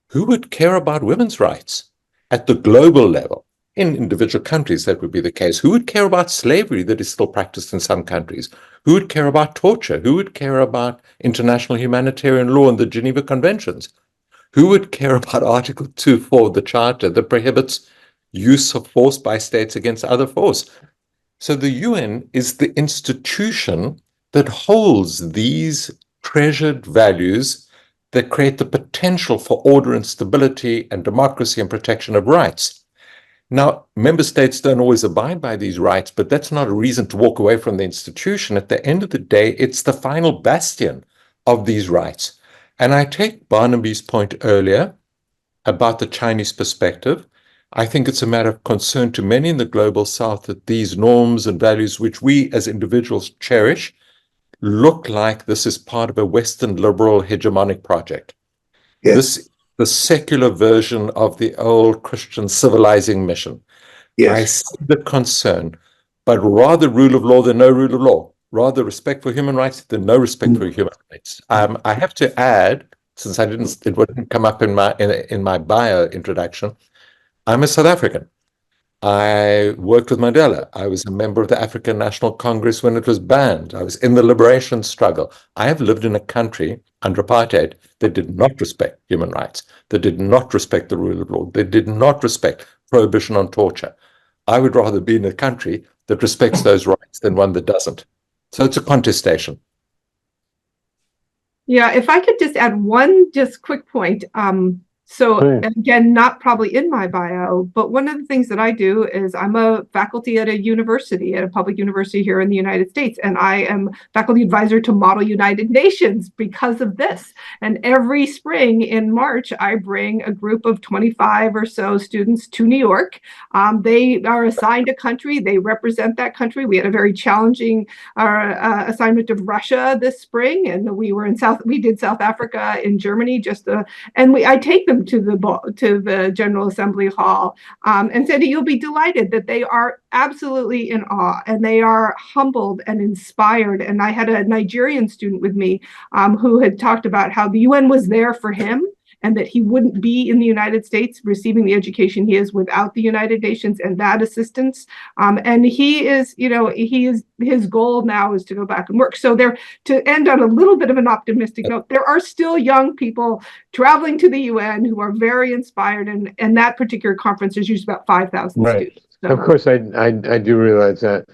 who would care about women's rights at the global level? In individual countries, that would be the case. Who would care about slavery that is still practiced in some countries? Who would care about torture? Who would care about international humanitarian law and the Geneva Conventions? Who would care about Article 2.4 of the Charter that prohibits use of force by states against other force? So the UN is the institution that holds these treasured values that create the potential for order and stability and democracy and protection of rights. Now, member states don't always abide by these rights, but that's not a reason to walk away from the institution. At the end of the day, it's the final bastion of these rights. And I take Barnaby's point earlier about the Chinese perspective. I think it's a matter of concern to many in the global south that these norms and values, which we as individuals cherish, look like this is part of a Western liberal hegemonic project. Yes. This the secular version of the old Christian civilizing mission. Yes. I see the concern, but rather rule of law than no rule of law, rather respect for human rights than no respect for human rights. I have to add, since it wouldn't come up in my bio introduction, I'm a South African. I worked with Mandela. I was a member of the African National Congress when it was banned. I was in the liberation struggle. I have lived in a country under apartheid that did not respect human rights, that did not respect the rule of law, that did not respect prohibition on torture. I would rather be in a country that respects those rights than one that doesn't. So it's a contestation. Yeah, if I could just add one just quick point. So again, not probably in my bio, but one of the things that I do is I'm a faculty at a university, at a public university here in the United States, and I am faculty advisor to Model United Nations because of this. And every spring in March, I bring a group of 25 or so students to New York. They are assigned a country, they represent that country. We had a very challenging assignment of Russia this spring, and we did South Africa in Germany, I take them to the General Assembly Hall and said, you'll be delighted that they are absolutely in awe and they are humbled and inspired. And I had a Nigerian student with me who had talked about how the UN was there for him and that he wouldn't be in the United States receiving the education he is without the United Nations and that assistance. And his goal now is to go back and work. So to end on a little bit of an optimistic note, there are still young people traveling to the UN who are very inspired, and that particular conference is usually about 5,000 students. So. Of course, I do realize that.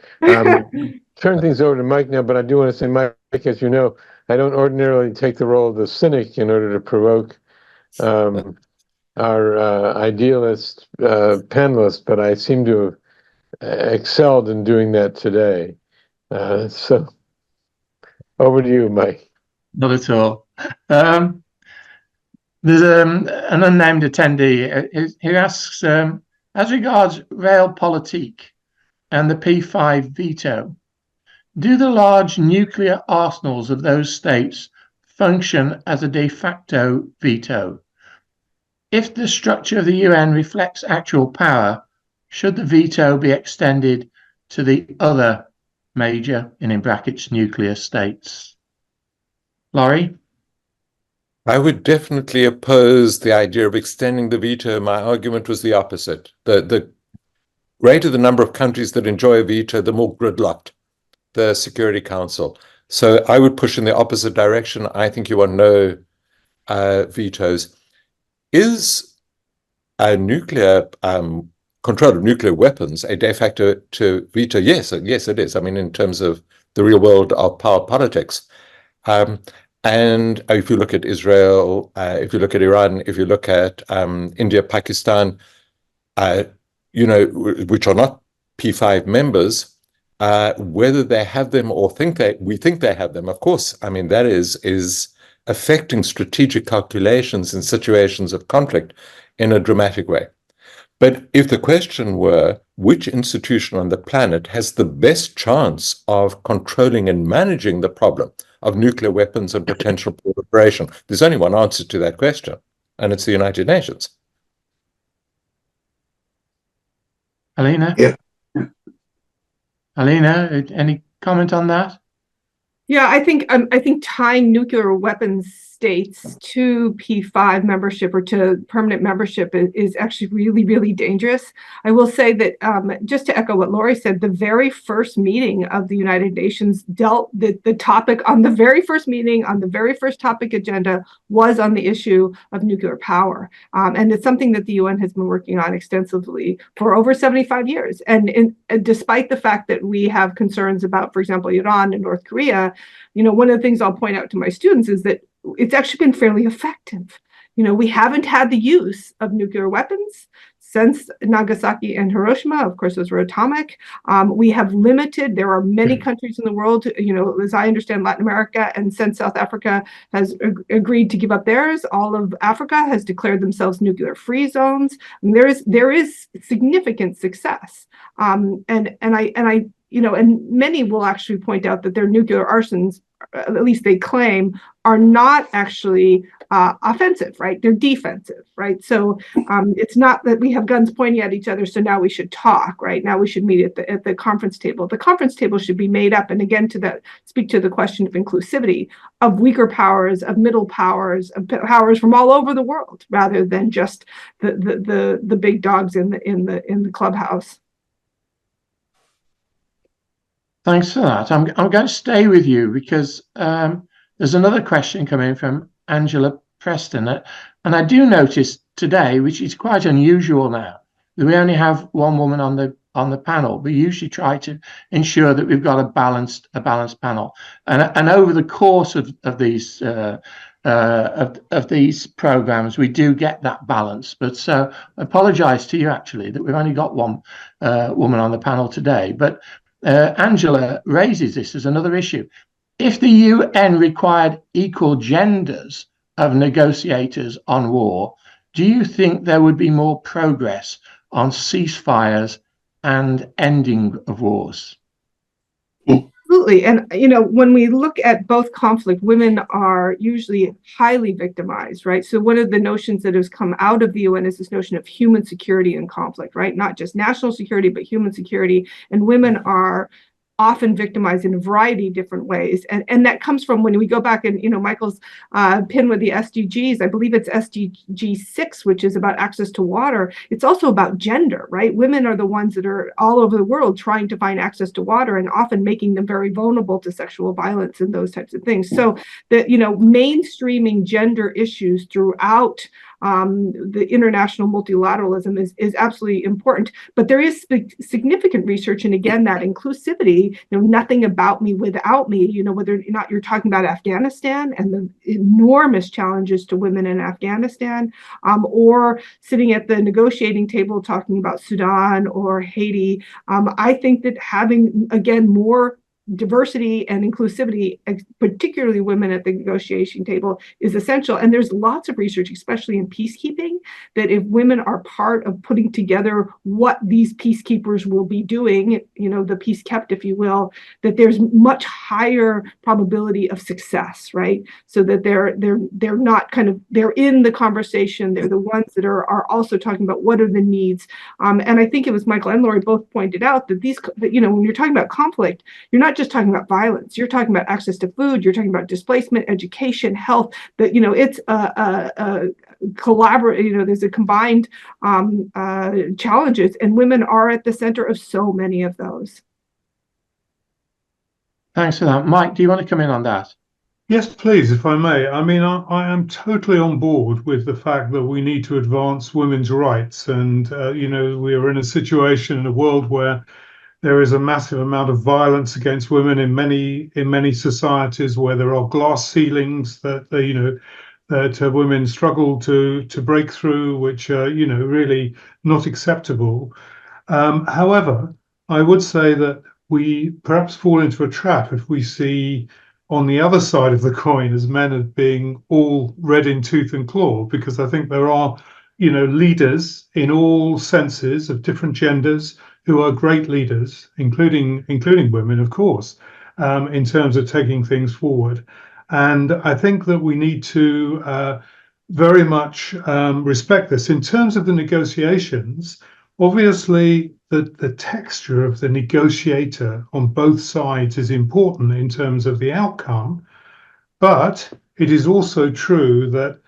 Turn things over to Mike now, but I do want to say, Mike, as you know, I don't ordinarily take the role of the cynic in order to provoke our idealist panelists, but I seem to have excelled in doing that today. So over to you, Mike. Not at all. There's an unnamed attendee who asks, as regards realpolitik and the P5 veto, do the large nuclear arsenals of those states function as a de facto veto? If the structure of the UN reflects actual power, should the veto be extended to the other major, in brackets, nuclear states? Laurie? I would definitely oppose the idea of extending the veto. My argument was the opposite. The greater the number of countries that enjoy a veto, the more gridlocked the Security Council. So I would push in the opposite direction. I think you want no vetoes. Is a nuclear control of nuclear weapons a de facto to veto? Yes, it is. I mean, in terms of the real world of power politics. And if you look at Israel, if you look at Iran, if you look at India, Pakistan, which are not P5 members, whether they have them or we think they have them, of course. I mean, that is affecting strategic calculations in situations of conflict in a dramatic way. But if the question were, which institution on the planet has the best chance of controlling and managing the problem of nuclear weapons and potential proliferation, there's only one answer to that question, and it's the United Nations. Alina? Yeah. Alina, any comment on that? Yeah, I think tying nuclear weapons states to P5 membership or to permanent membership is actually really, really dangerous. I will say that just to echo what Lori said, the very first meeting of the United Nations dealt the topic on the very first meeting on the very first topic agenda was on the issue of nuclear power, and it's something that the UN has been working on extensively for over 75 years. And despite the fact that we have concerns about, for example, Iran and North Korea. One of the things I'll point out to my students is that it's actually been fairly effective. We haven't had the use of nuclear weapons since Nagasaki and Hiroshima. Of course, those were atomic. We have limited, there are many countries in the world, as I understand, Latin America, and since South Africa has agreed to give up theirs, all of Africa has declared themselves nuclear-free zones. I mean, there is significant success. And many will actually point out that their nuclear arsenals, at least they claim, are not actually offensive, right? They're defensive, right? So it's not that we have guns pointing at each other, so now we should talk, right? Now we should meet at the conference table. The conference table should be made up, and again, speak to the question of inclusivity, of weaker powers, of middle powers, of powers from all over the world, rather than just the big dogs in the clubhouse. Thanks for that. I'm going to stay with you because there's another question coming from Angela Preston, and I do notice today, which is quite unusual now, that we only have one woman on the panel. We usually try to ensure that we've got a balanced panel, and over the course of these programs, we do get that balance. But so I apologise to you actually that we've only got one woman on the panel today, but. Angela raises this as another issue. If the UN required equal genders of negotiators on war, do you think there would be more progress on ceasefires and ending of wars? Absolutely. And, when we look at both conflict, women are usually highly victimized, right? So one of the notions that has come out of the UN is this notion of human security in conflict, right? Not just national security, but human security. And women are often victimized in a variety of different ways. And that comes from when we go back and, Michael's pin with the SDGs, I believe it's SDG 6, which is about access to water. It's also about gender, right? Women are the ones that are all over the world trying to find access to water and often making them very vulnerable to sexual violence and those types of things. So that, mainstreaming gender issues throughout the international multilateralism is absolutely important. But there is significant research, and again, that inclusivity, nothing about me without me, whether or not you're talking about Afghanistan and the enormous challenges to women in Afghanistan, or sitting at the negotiating table talking about Sudan or Haiti. I think that having, again, more diversity and inclusivity, particularly women at the negotiation table, is essential. And there's lots of research, especially in peacekeeping, that if women are part of putting together what these peacekeepers will be doing, the peace kept, if you will, that there's much higher probability of success, right? So that they're not they're in the conversation. They're the ones that are also talking about what are the needs. And I think it was Michael and Lori both pointed out that when you're talking about conflict, you're not just talking about violence. You're talking about access to food. You're talking about displacement, education, health. That it's a collaborate. There's a combined challenges, and women are at the center of so many of those. Thanks for that, Mike. Do you want to come in on that? Yes, please, if I may. I mean, I am totally on board with the fact that we need to advance women's rights, and we are in a situation in a world where there is a massive amount of violence against women in many societies, where there are glass ceilings that women struggle to break through, which are really not acceptable. However, I would say that we perhaps fall into a trap if we see on the other side of the coin as men as being all red in tooth and claw, because I think there are leaders in all senses of different genders who are great leaders, including women, of course, in terms of taking things forward. And I think that we need to very much respect this. In terms of the negotiations, Obviously, the texture of the negotiator on both sides is important in terms of the outcome, but it is also true that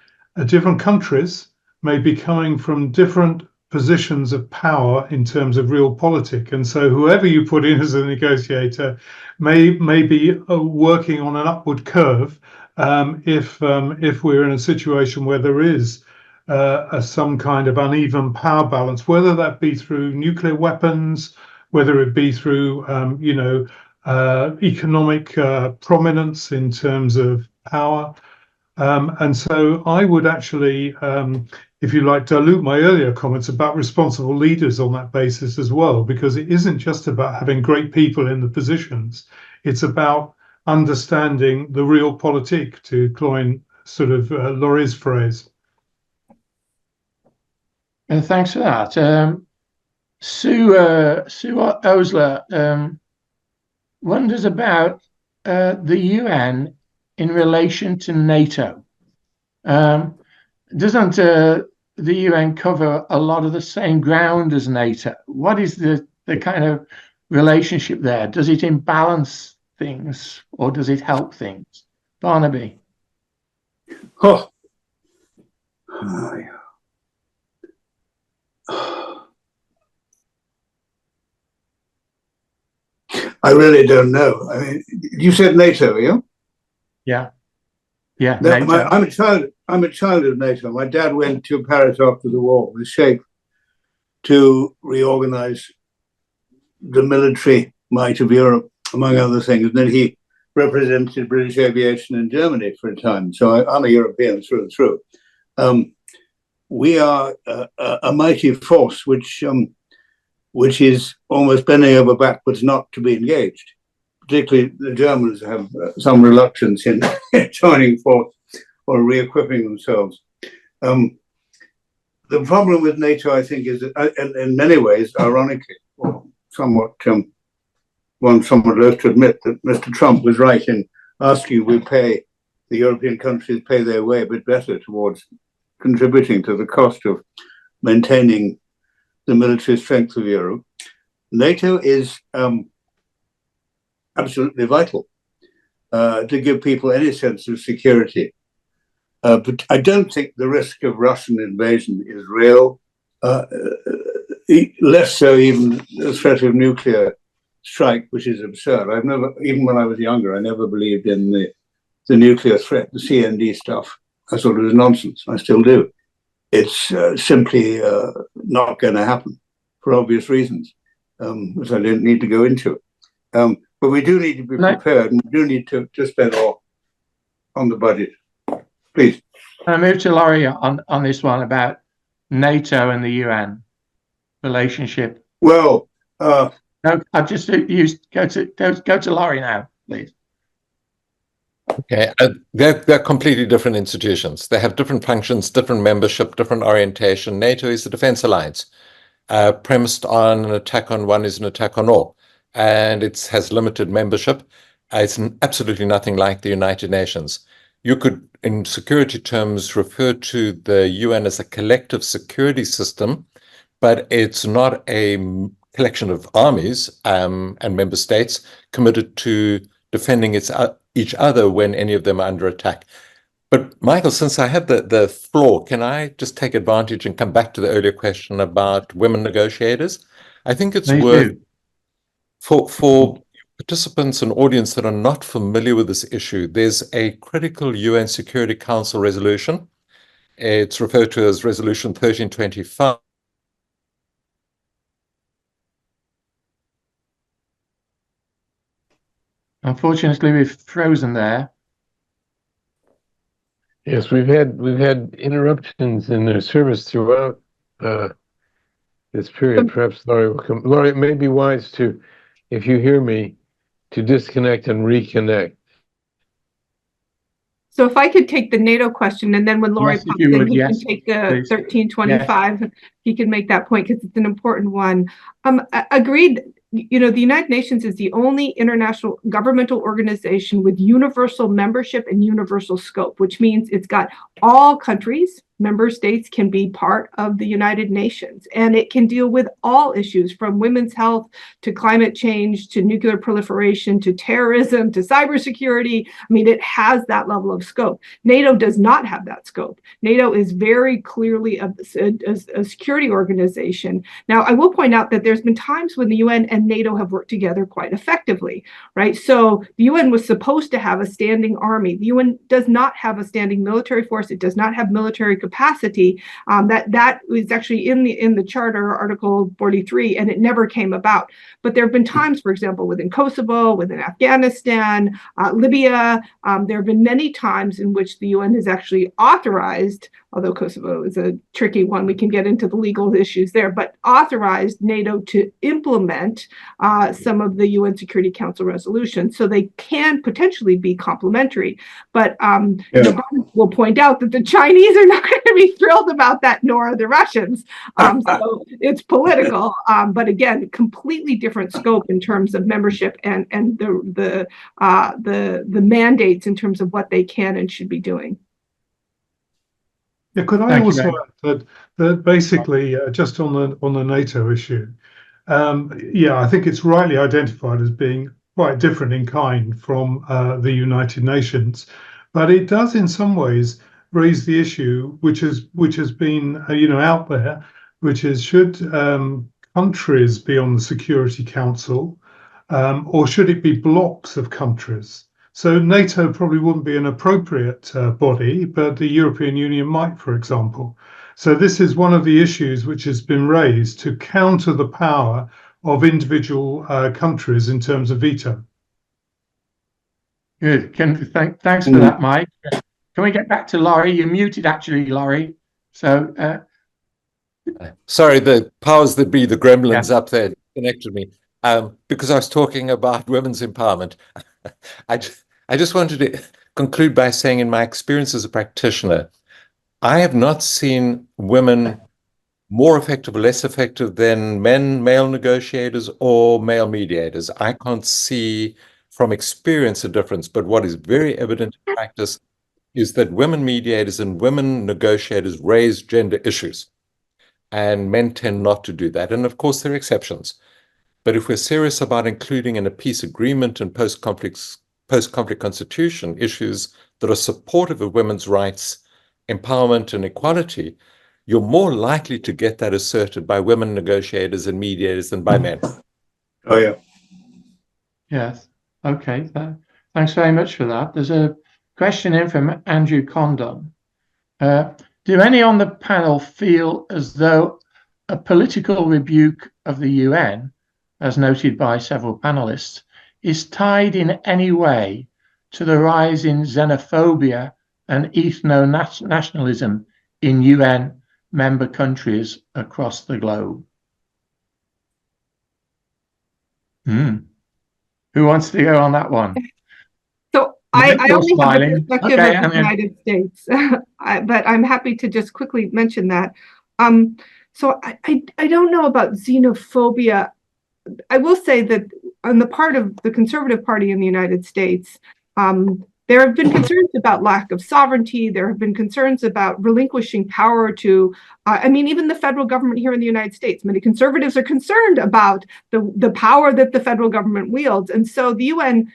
different countries may be coming from different positions of power in terms of realpolitik. And so whoever you put in as a negotiator may be working on an upward curve if we're in a situation where there is some kind of uneven power balance, whether that be through nuclear weapons, whether it be through economic prominence in terms of power. And so I would actually, if you like, dilute my earlier comments about responsible leaders on that basis as well, because it isn't just about having great people in the positions. It's about understanding the realpolitik, to coin sort of Laurie's phrase. And thanks for that. Sue Osler wonders about the UN in relation to NATO. Doesn't the UN cover a lot of the same ground as NATO? What is the kind of relationship there? Does it imbalance things or does it help things? Barnaby. Oh. I really don't know. I mean, you said NATO, yeah? Yeah. Yeah. No, NATO. I'm a child of NATO. My dad went to Paris after the war with Sheikh to reorganize the military might of Europe, among other things. And then he represented British aviation in Germany for a time. So I'm a European through and through. We are a mighty force which is almost bending over backwards not to be engaged. Particularly the Germans have some reluctance in joining force or re-equipping themselves. The problem with NATO, I think, is that in many ways, ironically, or somewhat, one somewhat loath to admit that Mr. Trump was right in asking the European countries pay their way a bit better towards contributing to the cost of maintaining the military strength of Europe. NATO is absolutely vital to give people any sense of security. But I don't think the risk of Russian invasion is real, less so even the threat of nuclear strike, which is absurd. I've never, even when I was younger, I never believed in the nuclear threat, the CND stuff. I thought it was nonsense. I still do. It's simply not going to happen for obvious reasons, which I don't need to go into. But we do need to be prepared, and we do need to spend more on the budget. Please. I move to Laurie on this one about NATO and the UN relationship. Well, no, I've just used go to Laurie now, please. Okay, they're completely different institutions. They have different functions, different membership, different orientation. NATO is a defense alliance premised on an attack on one is an attack on all, and it has limited membership. It's absolutely nothing like the United Nations. You could, in security terms, refer to the UN as a collective security system, but it's not a collection of armies and member states committed to defending each other when any of them are under attack. But Michael, since I have the floor, can I just take advantage and come back to the earlier question about women negotiators? I think it's worth for participants and audience that are not familiar with this issue, there's a critical UN Security Council resolution. It's referred to as Resolution 1325. Unfortunately, we've frozen there. Yes, we've had interruptions in their service throughout this period. Perhaps Laurie will come. Laurie, it may be wise to, if you hear me, to disconnect and reconnect. So if I could take the NATO question, and then when Laurie Yes, if pops you in, would, he yes, can take the please. 1325. He can make that point because it's an important one. Agreed. You know, the United Nations is the only international governmental organization with universal membership and universal scope, which means it's got all countries member states can be part of the United Nations, and it can deal with all issues from women's health to climate change to nuclear proliferation to terrorism to cybersecurity. I mean, it has that level of scope. NATO does not have that scope. NATO is very clearly a security organization. Now, I will point out that there's been times when the UN and NATO have worked together quite effectively, right? So the UN was supposed to have a standing army. The UN does not have a standing military force. It does not have military capacity. That was actually in the Charter, Article 43, and it never came about. But there have been times, for example, within Kosovo, within Afghanistan, Libya. There have been many times in which the UN has actually authorized, although Kosovo is a tricky one, we can get into the legal issues there, but authorized NATO to implement some of the UN Security Council resolutions. So they can potentially be complementary. But we'll point out that the Chinese are not going to be thrilled about that, nor are the Russians. So it's political, but again, completely different scope in terms of membership and the mandates in terms of what they can and should be doing. Yeah, could I Thank you, also Ray. add that basically just on the NATO issue, I think it's rightly identified as being quite different in kind from the United Nations, but it does in some ways raise the issue which has been out there, which is should countries be on the Security Council, or should it be blocks of countries? So NATO probably wouldn't be an appropriate body, but the European Union might, for example. So this is one of the issues which has been raised to counter the power of individual countries in terms of veto. Good. Thanks for that, Mike. Can we get back to Laurie? You're muted, actually, Laurie. So, sorry, the powers that be, the gremlins up there, connected me because I was talking about women's empowerment. I just wanted to conclude by saying, in my experience as a practitioner, I have not seen women more effective or less effective than male negotiators or male mediators. I can't see from experience a difference, but what is very evident in practice is that women mediators and women negotiators raise gender issues, and men tend not to do that. And of course, there are exceptions. But if we're serious about including in a peace agreement and post-conflict constitution issues that are supportive of women's rights, empowerment, and equality, you're more likely to get that asserted by women negotiators and mediators than by men. Oh, yeah. yes. Okay. Thanks very much for that. There's a question in from Andrew Condon. Do any on the panel feel as though a political rebuke of the UN, as noted by several panelists, is tied in any way to the rise in xenophobia and ethno-nationalism in UN member countries across the globe? Who wants to go on that one? So I only have the perspective Okay, of the United States, but I'm happy to just quickly mention that. So I don't know about xenophobia. I will say that on the part of the Conservative Party in the United States, there have been concerns about lack of sovereignty. There have been concerns about relinquishing power to, even the federal government here in the United States. Many conservatives are concerned about the power that the federal government wields. And so the UN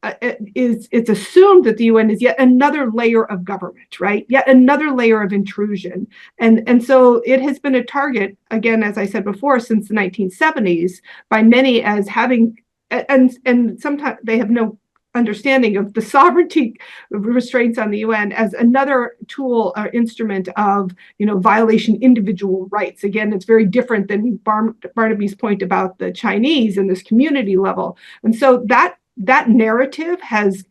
it's assumed that the UN is yet another layer of government, right? Yet another layer of intrusion. And so it has been a target, again, as I said before, since the 1970s by many as having, and sometimes they have no understanding of the sovereignty restraints on the UN as another tool or instrument of, violation individual rights. Again, it's very different than Barnaby's point about the Chinese and this community level. And so that narrative has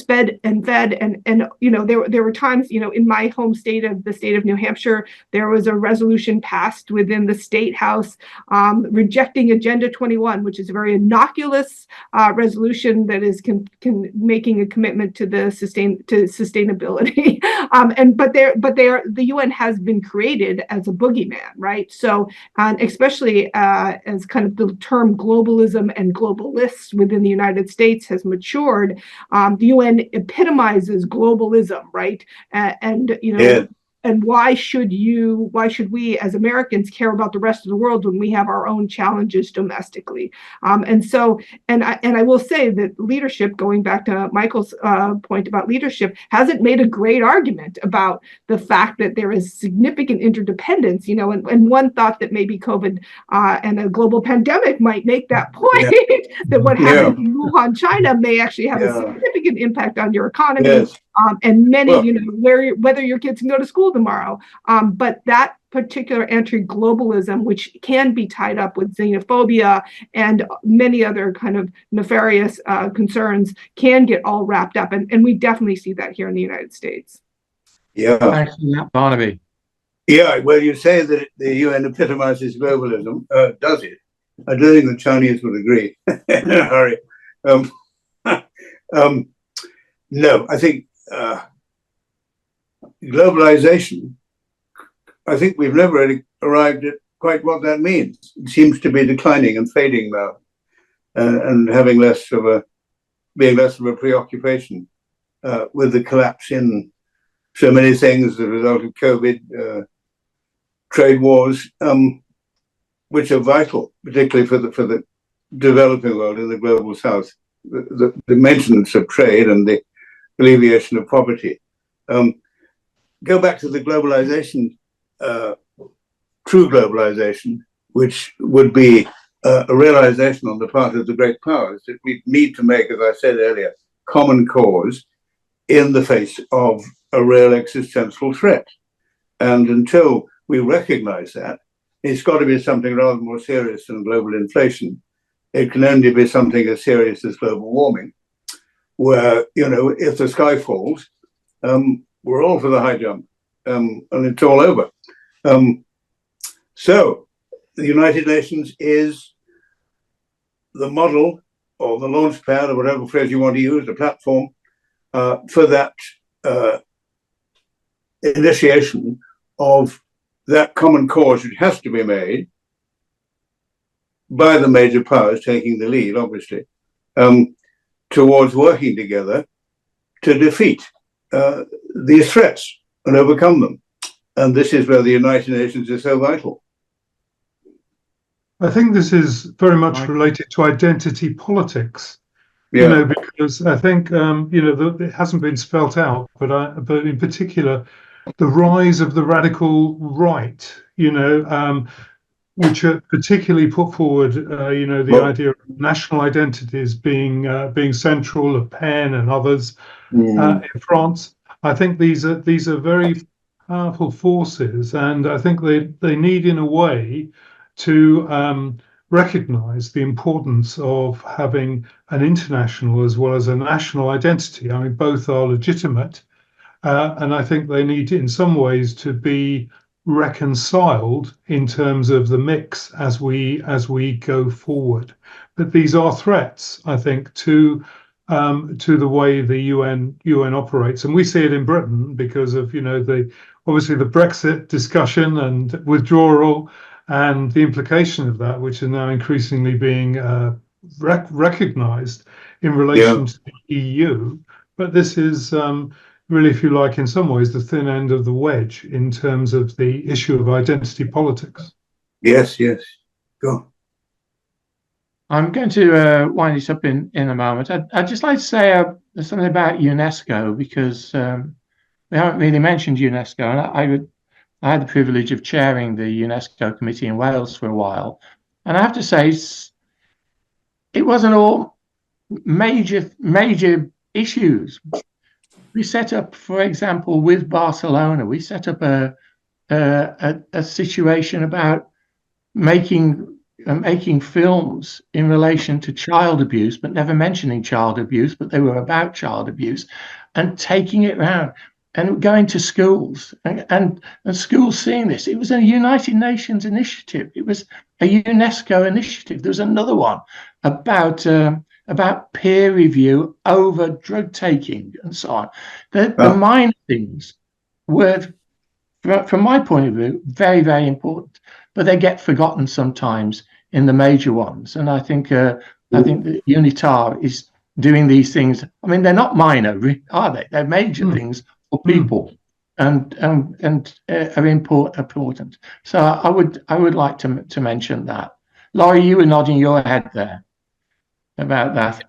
fed and there were times, in my home state of the state of New Hampshire, there was a resolution passed within the state house rejecting Agenda 21, which is a very innocuous resolution that is making a commitment to the sustainability. The UN has been created as a boogeyman, right? So, especially as kind of the term globalism and globalists within the United States has matured, the UN epitomizes globalism, right? and why should we as Americans care about the rest of the world when we have our own challenges domestically? And I will say that leadership, going back to Michael's point about leadership, hasn't made a great argument about the fact that there is significant interdependence, and one thought that maybe COVID and a global pandemic might make that point, that what happened in Wuhan, China may actually have a significant impact on your economy. Yes. And many, whether your kids can go to school tomorrow. But that particular anti-globalism, which can be tied up with xenophobia and many other kind of nefarious concerns, can get all wrapped up. And we definitely see that here in the United States. Yeah. Thanks for that, Barnaby. Yeah, well, you say that the UN epitomizes globalism. Does it? I don't think the Chinese would agree in a hurry. No, I think globalization, I think we've never really arrived at quite what that means. It seems to be declining and fading now, and having being less of a preoccupation with the collapse in so many things as a result of COVID, trade wars, which are vital, particularly for the developing world in the global south. The maintenance of trade and the alleviation of poverty. Go back to the globalization, true globalization, which would be a realization on the part of the great powers that we need to make, as I said earlier, common cause in the face of a real existential threat. And until we recognize that, it's got to be something rather more serious than global inflation. It can only be something as serious as global warming, where, if the sky falls, we're all for the high jump, and it's all over. So the United Nations is the model or the launch pad, or whatever phrase you want to use, the platform for that initiation of that common cause, which has to be made by the major powers taking the lead, obviously, towards working together to defeat these threats and overcome them. And this is where the United Nations is so vital. I think this is very much related to identity politics. Yeah. Because I think it hasn't been spelt out, but in particular, the rise of the radical right, which are particularly put forward, the idea of national identities being central, Le Pen and others in France. I think these are very powerful forces, and I think they need, in a way, to recognize the importance of having an international as well as a national identity. I mean, both are legitimate, and I think they need, in some ways, to be reconciled in terms of the mix as we go forward. But these are threats, I think, to the way the UN operates, and we see it in Britain because of obviously the Brexit discussion and withdrawal and the implication of that, which is now increasingly being recognized in relation to the EU. But this is really, if you like, in some ways, the thin end of the wedge in terms of the issue of identity politics. Yes. Go. I'm going to wind this up in a moment. I'd just like to say something about UNESCO, because we haven't really mentioned UNESCO, and I had the privilege of chairing the UNESCO committee in Wales for a while, and I have to say it wasn't all major issues. We set up, for example, with Barcelona, we set up a situation about making films in relation to child abuse, but never mentioning child abuse, but they were about child abuse, and taking it around and going to schools and schools seeing this. It was a United Nations initiative. It was a UNESCO initiative. There was another one about peer review over drug taking and so on. The minor things were, from my point of view, very, very important, but they get forgotten sometimes in the major ones. And I think that UNITAR is doing these things. I mean, they're not minor, are they? They're major things for people. are important. So I would like to mention that. Laurie, you were nodding your head there about that.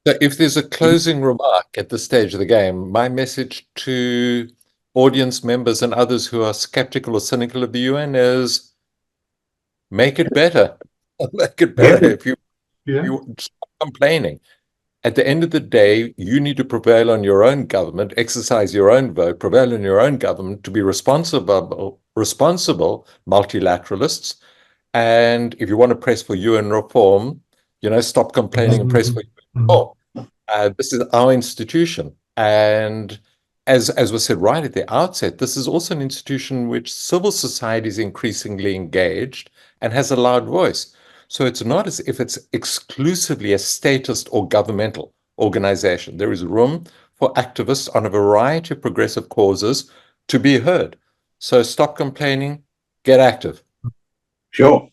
So if there's a closing remark at this stage of the game, my message to audience members and others who are skeptical or cynical of the UN is make it better. Make it better. If you stop complaining. At the end of the day, you need to prevail on your own government, exercise your own vote, prevail on your own government to be responsible multilateralists. And if you want to press for UN reform, stop complaining and press for UN reform. This is our institution. And as was said right at the outset, this is also an institution which civil society is increasingly engaged and has a loud voice. So it's not as if it's exclusively a statist or governmental organization. There is room for activists on a variety of progressive causes to be heard. So stop complaining, get active. Sure.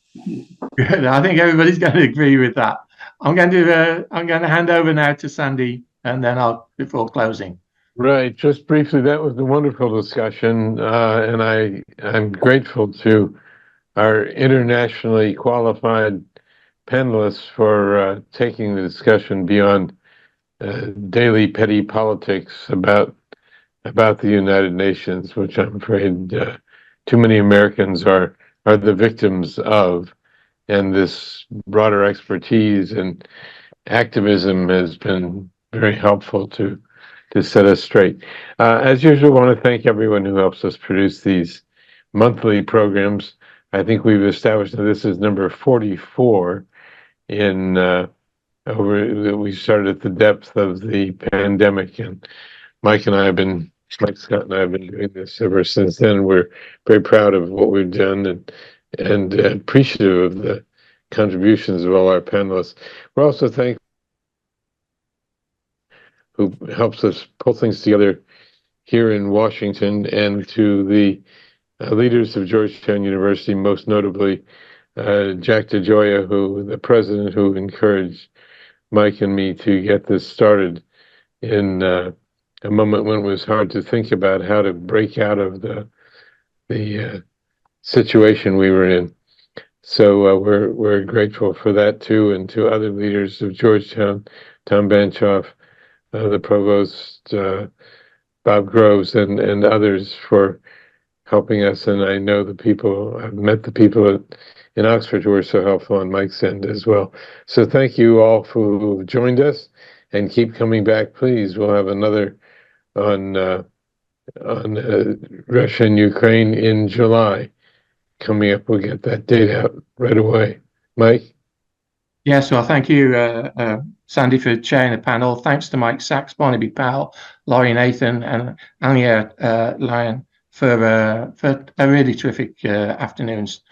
Good. I think everybody's going to agree with that. I'm going to hand over now to Sandy, and then before closing. Right. Just briefly, that was a wonderful discussion, and I'm grateful to our internationally qualified panelists for taking the discussion beyond daily petty politics about the United Nations, which I'm afraid too many Americans are the victims of. And this broader expertise and activism has been very helpful to set us straight. As usual, I want to thank everyone who helps us produce these monthly programs. I think we've established that this is number 44 we started at the depth of the pandemic, and Mike Scott and I have been doing this ever since then. We're very proud of what we've done and appreciative of the contributions of all our panelists. We're also thankful who helps us pull things together here in Washington, and to the leaders of Georgetown University, most notably Jack DeGioia, the president who encouraged Mike and me to get this started in a moment when it was hard to think about how to break out of the situation we were in. So we're grateful for that too, and to other leaders of Georgetown, Tom Banchoff, the provost, Bob Groves, and others for helping us. And I know I've met the people in Oxford who were so helpful on Mike's end as well. So thank you all who joined us, and keep coming back, please. We'll have another on Russia and Ukraine in July coming up. We'll get that date out right away. Mike? Yes, well, thank you, Sandy, for chairing the panel. Thanks to Mike Sachs, Barnaby Powell, Laurie Nathan, and Anya Lyon for a really terrific afternoon's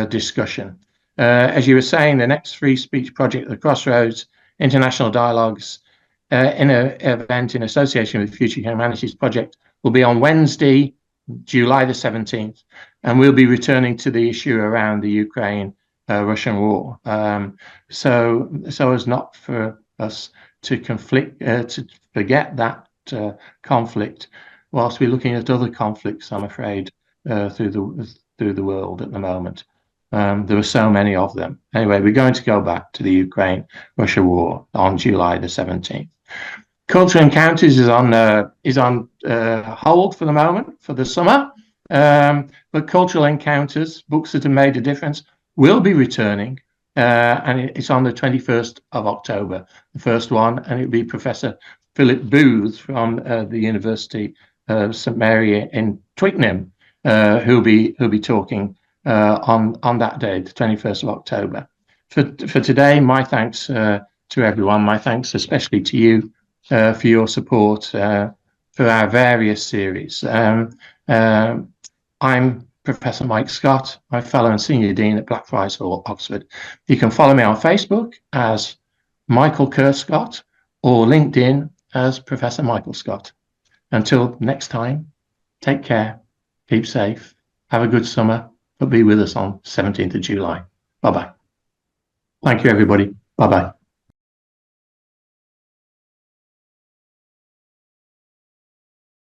discussion. As you were saying, the next free speech project, the Crossroads International Dialogues in an event in association with Future Humanities Project, will be on Wednesday, July the 17th, and we'll be returning to the issue around the Ukraine-Russian war. So as not for us to forget that conflict, whilst we're looking at other conflicts, I'm afraid, through the world at the moment. There are so many of them. Anyway, we're going to go back to the Ukraine-Russia war on July the 17th. Cultural Encounters is on hold for the moment for the summer, but Cultural Encounters, books that have made a difference, will be returning, and it's on the 21st of October, the first one, and it'll be Professor Philip Booth from the University of St Mary in Twickenham, who'll be talking on that day, the 21st of October. For today, my thanks to everyone. My thanks especially to you for your support for our various series. I'm Professor Mike Scott, my fellow and senior dean at Blackfriars Hall, Oxford. You can follow me on Facebook as Michael Kerr Scott or LinkedIn as Professor Michael Scott. Until next time, take care, keep safe, have a good summer, but be with us on 17th of July. Bye-bye. Thank you, everybody. Bye-bye.